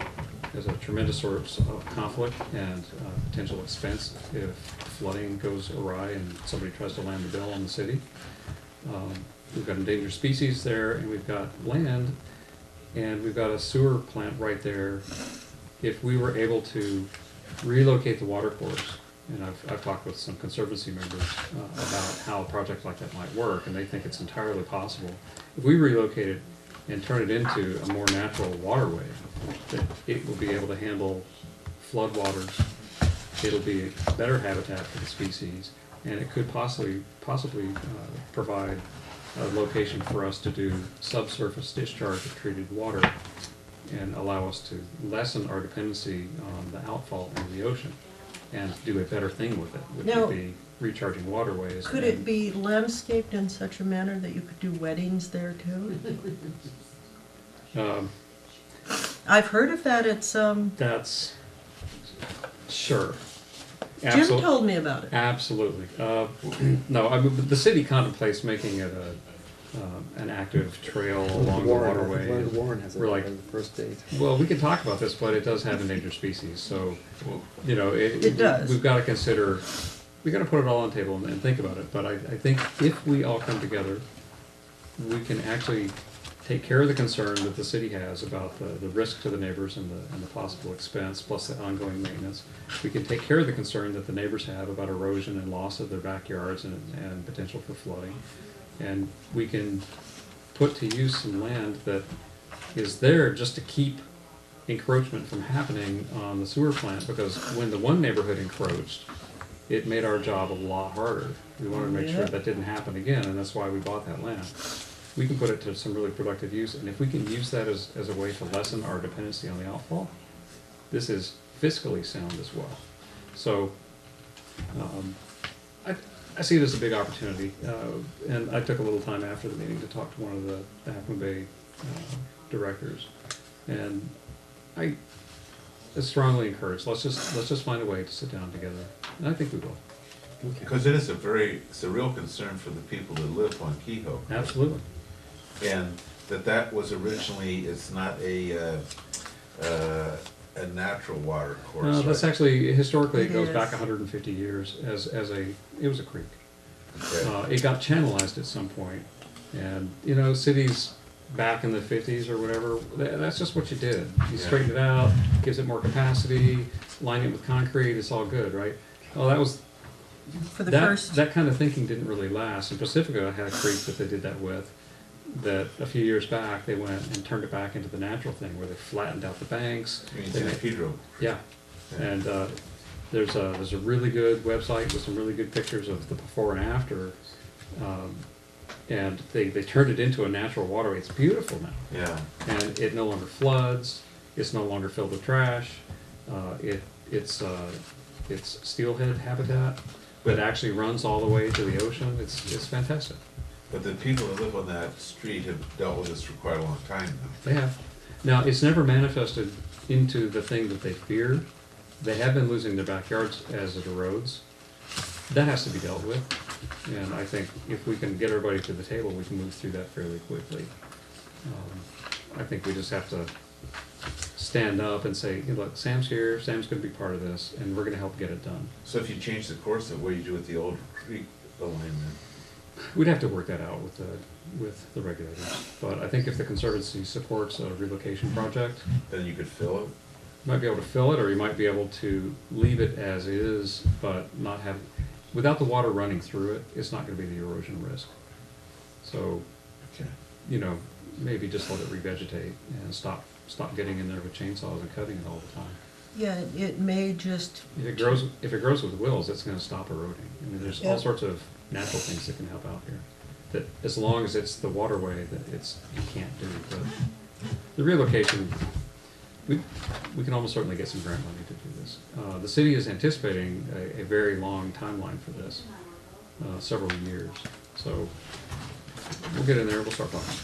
is a tremendous source of conflict and potential expense if flooding goes awry and somebody tries to land the bill on the city. We've got endangered species there, and we've got land, and we've got a sewer plant right there. If we were able to relocate the water course, and I've talked with some conservancy members about how a project like that might work, and they think it's entirely possible. If we relocate it and turn it into a more natural waterway, that it will be able to handle floodwaters, it'll be a better habitat for the species, and it could possibly provide a location for us to do subsurface discharge of treated water and allow us to lessen our dependency on the outfall into the ocean and do a better thing with it, which Now, would be recharging waterways. Could it be landscaped in such a manner that you could do weddings there too? I've heard of that. It's That's, sure. Jim told me about it. Absolutely. No, I mean, the city contemplates making it an active trail along the waterway. Warren has it We're like, as the first date. well, we can talk about this, but it does have endangered species, so, you know, It does. We've got to consider, we got to put it all on the table and think about it. But I think if we all come together, we can actually take care of the concern that the city has about the risk to the neighbors and the possible expense, plus the ongoing maintenance. We can take care of the concern that the neighbors have about erosion and loss of their backyards and potential for flooding. And we can put to use some land that is there just to keep encroachment from happening on the sewer plant, because when the one neighborhood encroached, it made our job a lot harder. We wanted to make sure that didn't happen again, and that's why we bought that land. We can put it to some really productive use, and if we can use that as a way to lessen our dependency on the outfall, this is fiscally sound as well. So I see it as a big opportunity, and I took a little time after the meeting to talk to one of the Half Moon Bay directors, and I strongly encourage, let's just find a way to sit down together, and I think we will. Because it is it's a real concern for the people that live on Kehoe. Absolutely. And that was originally, it's not a natural water course. No, that's right? actually, historically, it goes It back is. 150 years it was a creek. Okay. It got channelized at some point, and, you know, cities back in the 50s or whatever, that's just what you did. You Yeah. straighten it out, gives it more capacity, line it with concrete, it's all good, right? Well, that was, For the first, that kind of thinking didn't really last. And Pacifica had a creek that they did that with, that a few years back, they went and turned it back into the natural thing, where they flattened out the banks. You mean They San made- Pedro? Yeah, Yeah. and there's a really good website with some really good pictures of the before and after, and they turned it into a natural waterway. It's beautiful now, Yeah. and it no longer floods. It's no longer filled with trash. It's steelhead habitat that actually runs all the way to the ocean. It's fantastic. But the people that live on that street have dealt with this for quite a long time now. They have. Now, it's never manifested into the thing that they feared. They have been losing their backyards as it erodes. That has to be dealt with. And I think if we can get everybody to the table, we can move through that fairly quickly. I think we just have to stand up and say, hey, look, Sam's here, Sam's gonna be part of this, and we're gonna help get it done. So if you change the course, what do you do with the old creek alignment? We'd have to work that out with the regulators. But I think if the Conservancy supports a relocation project, Then you could fill it? you might be able to fill it, or you might be able to leave it as is, but not have, without the water running through it, it's not gonna be the erosion risk. So, Okay. you know, maybe just let it revegetate and stop getting in there with chainsaws and cutting it all the time. yeah, it may just, If it grows with willows, it's gonna stop eroding. I mean, there's all Yep. sorts of natural things that can help out here. That as long as it's the waterway, that you can't do. But the relocation, we can almost certainly get some grant money to do this. The city is anticipating a very long timeline for this, several years. So we'll get in there, we'll start talking.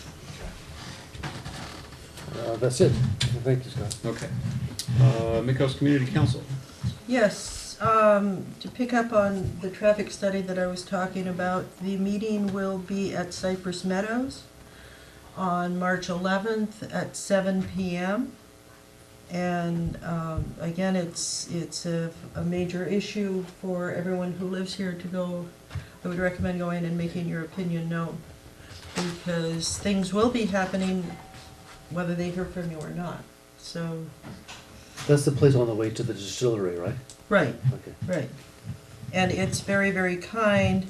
That's it. Thank you, Scott. Okay. Mikos Community Council. yes, to pick up on the traffic study that I was talking about, the meeting will be at Cypress Meadows on March 11th at 7 p.m. And again, it's a major issue for everyone who lives here to go. I would recommend going and making your opinion known, because things will be happening whether they hear from you or not. So, That's the place on the way to the distillery, right? right, Okay. right. And it's very, very kind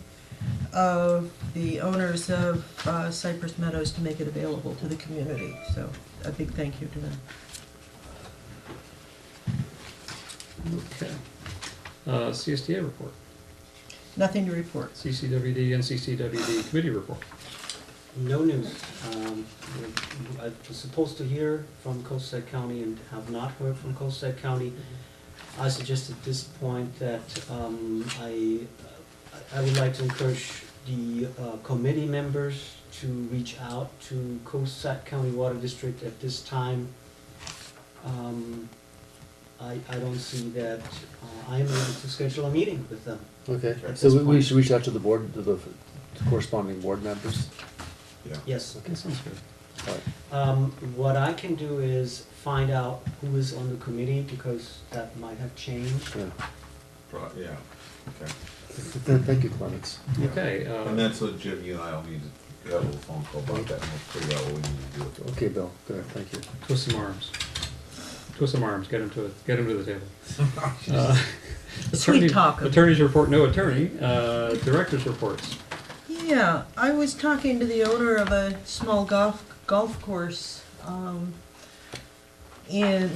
of the owners of Cypress Meadows to make it available to the community. So a big thank you to them. Okay. CSDA report, Nothing to report. CCWD and CCWD committee report. No news. I was supposed to hear from Cossack County and have not heard from Cossack County. I suggest at this point that I would like to encourage the committee members to reach out to Cossack County Water District at this time. I don't see that I am able to schedule a meeting with them. Okay, At so this we point. should reach out to the board, to the corresponding board members? Yeah. Yes. That sounds good. All right. What I can do is find out who is on the committee, because that might have changed. Yeah. Yeah, okay. Thank you, Clements. Okay, And that's what Jim, you and I will need to have a little phone call about that, and we'll figure out what we need to do with it. Okay, Bill, good, thank you. twist some arms. Twist some arms, get him to the table. Sweet talk. Attorney's report, no attorney. Director's reports. Yeah, I was talking to the owner of a small golf course in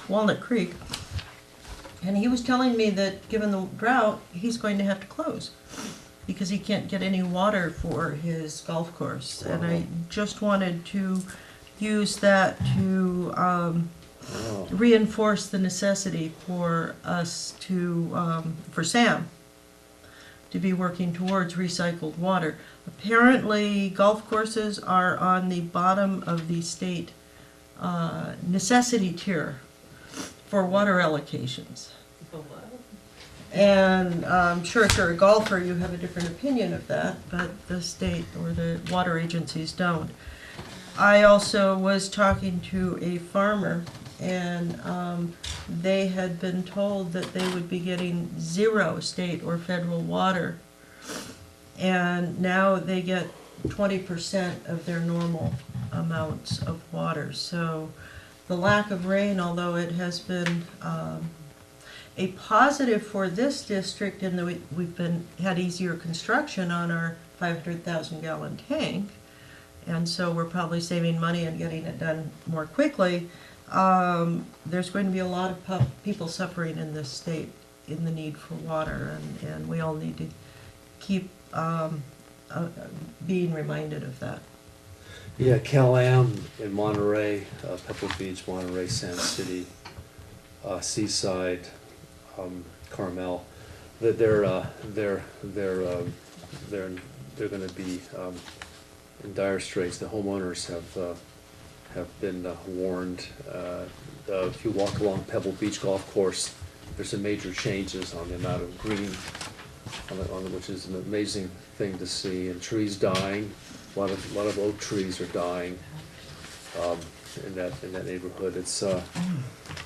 Walnut Creek, and he was telling me that given the drought, he's going to have to close because he can't get any water for his golf course. And I just wanted to use that to reinforce the necessity for us to, for Sam to be working towards recycled water. Apparently, golf courses are on the bottom of the state necessity tier for water allocations. And I'm sure if you're a golfer, you have a different opinion of that, but the state or the water agencies don't. I also was talking to a farmer, and they had been told that they would be getting 0 state or federal water. And now they get 20% of their normal amounts of water. So the lack of rain, although it has been a positive for this district in that we've had easier construction on our 500,000 gallon tank, and so we're probably saving money and getting it done more quickly. There's going to be a lot of people suffering in this state in the need for water, and we all need to keep being reminded of that. Yeah, Cal-Am in Monterey, Pebble Beach, Monterey, Sand City, Seaside, Carmel, that they're going to be in dire straits. The homeowners have been warned. If you walk along Pebble Beach Golf Course, there's some major changes on the amount of green, which is an amazing thing to see. And trees dying, a lot of oak trees are dying in that neighborhood. It's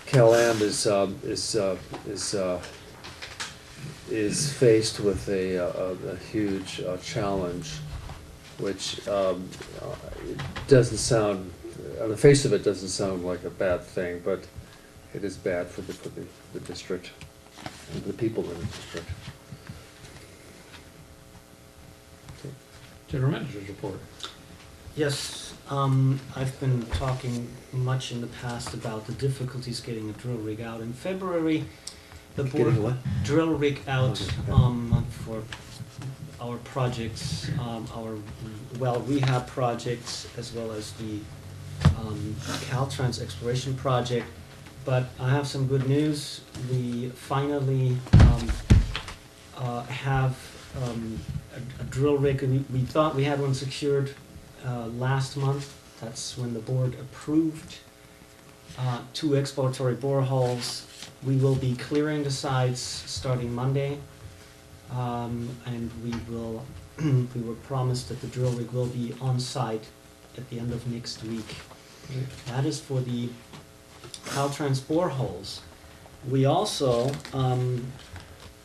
Cal-Am is faced with a huge challenge, which it doesn't sound, on the face of it, doesn't sound like a bad thing, but it is bad for the district, and the people in the district. General Manager's report. Yes, I've been talking much in the past about the difficulties getting a drill rig out. In February, the board Getting what? drill rig out Okay. for our projects, our well rehab projects, as well as the Caltrans exploration project. But I have some good news. We finally have a drill rig. We thought we had one secured last month. That's when the board approved 2 exploratory boreholes. We will be clearing the sites starting Monday, and we were promised that the drill rig will be on site at the end of next week. That is for the Caltrans boreholes. We also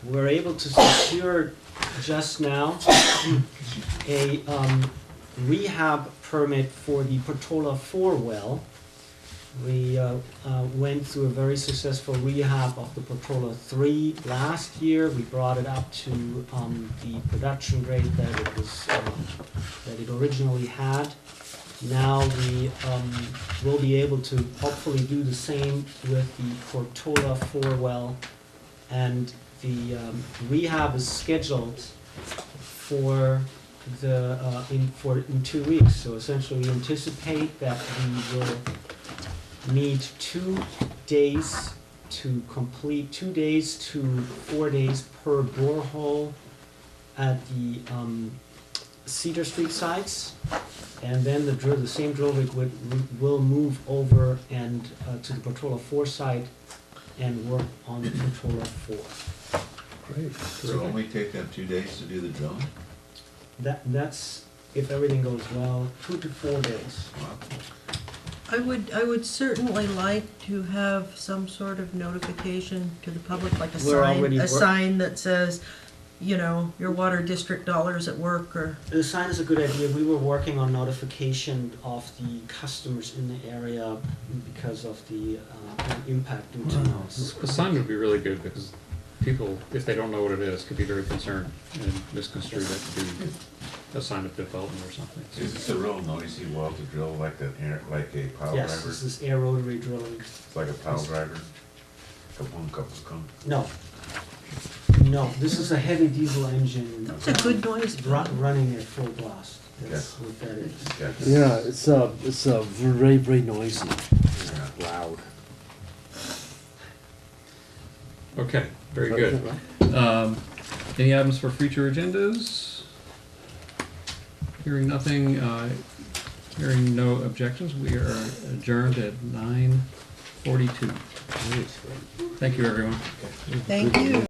were able to secure just now a rehab permit for the Portola 4 well. We went through a very successful rehab of the Portola 3 last year. We brought it up to the production rate that it was that it originally had. Now we will be able to hopefully do the same with the Portola 4 well, and the rehab is scheduled for in 2 weeks. So essentially, we anticipate that we will need 2 days to complete, 2 days to 4 days per borehole at the Cedar Street sites, and then the same drill rig will move over and to the Portola 4 site and work on the Portola 4. Great. So it'll only take them 2 days to do the drilling? That's, if everything goes well, 2 to 4 days. Wow. I would certainly like to have some sort of notification to the public, like a We're sign, already a sign that says, you know, your water district dollars at work, or. The sign is a good idea. We were working on notification of the customers in the area because of the impact into noise. A sign would be really good because people, if they don't know what it is, could be very concerned and misconstrue that to be a sign of development or something. Is this a real noisy well to drill like a pile Yes, driver? this is air rotary drilling. It's like a pile driver? Come. No. No, this is a heavy diesel engine. That's a good noise. Running at full blast. That's what that is. Yeah. Yeah, it's very, very noisy, Yeah. loud. Okay, very good. Any items for future agendas? Hearing nothing, hearing no objections, we are adjourned at 9:42. Thank you, everyone. Thank you.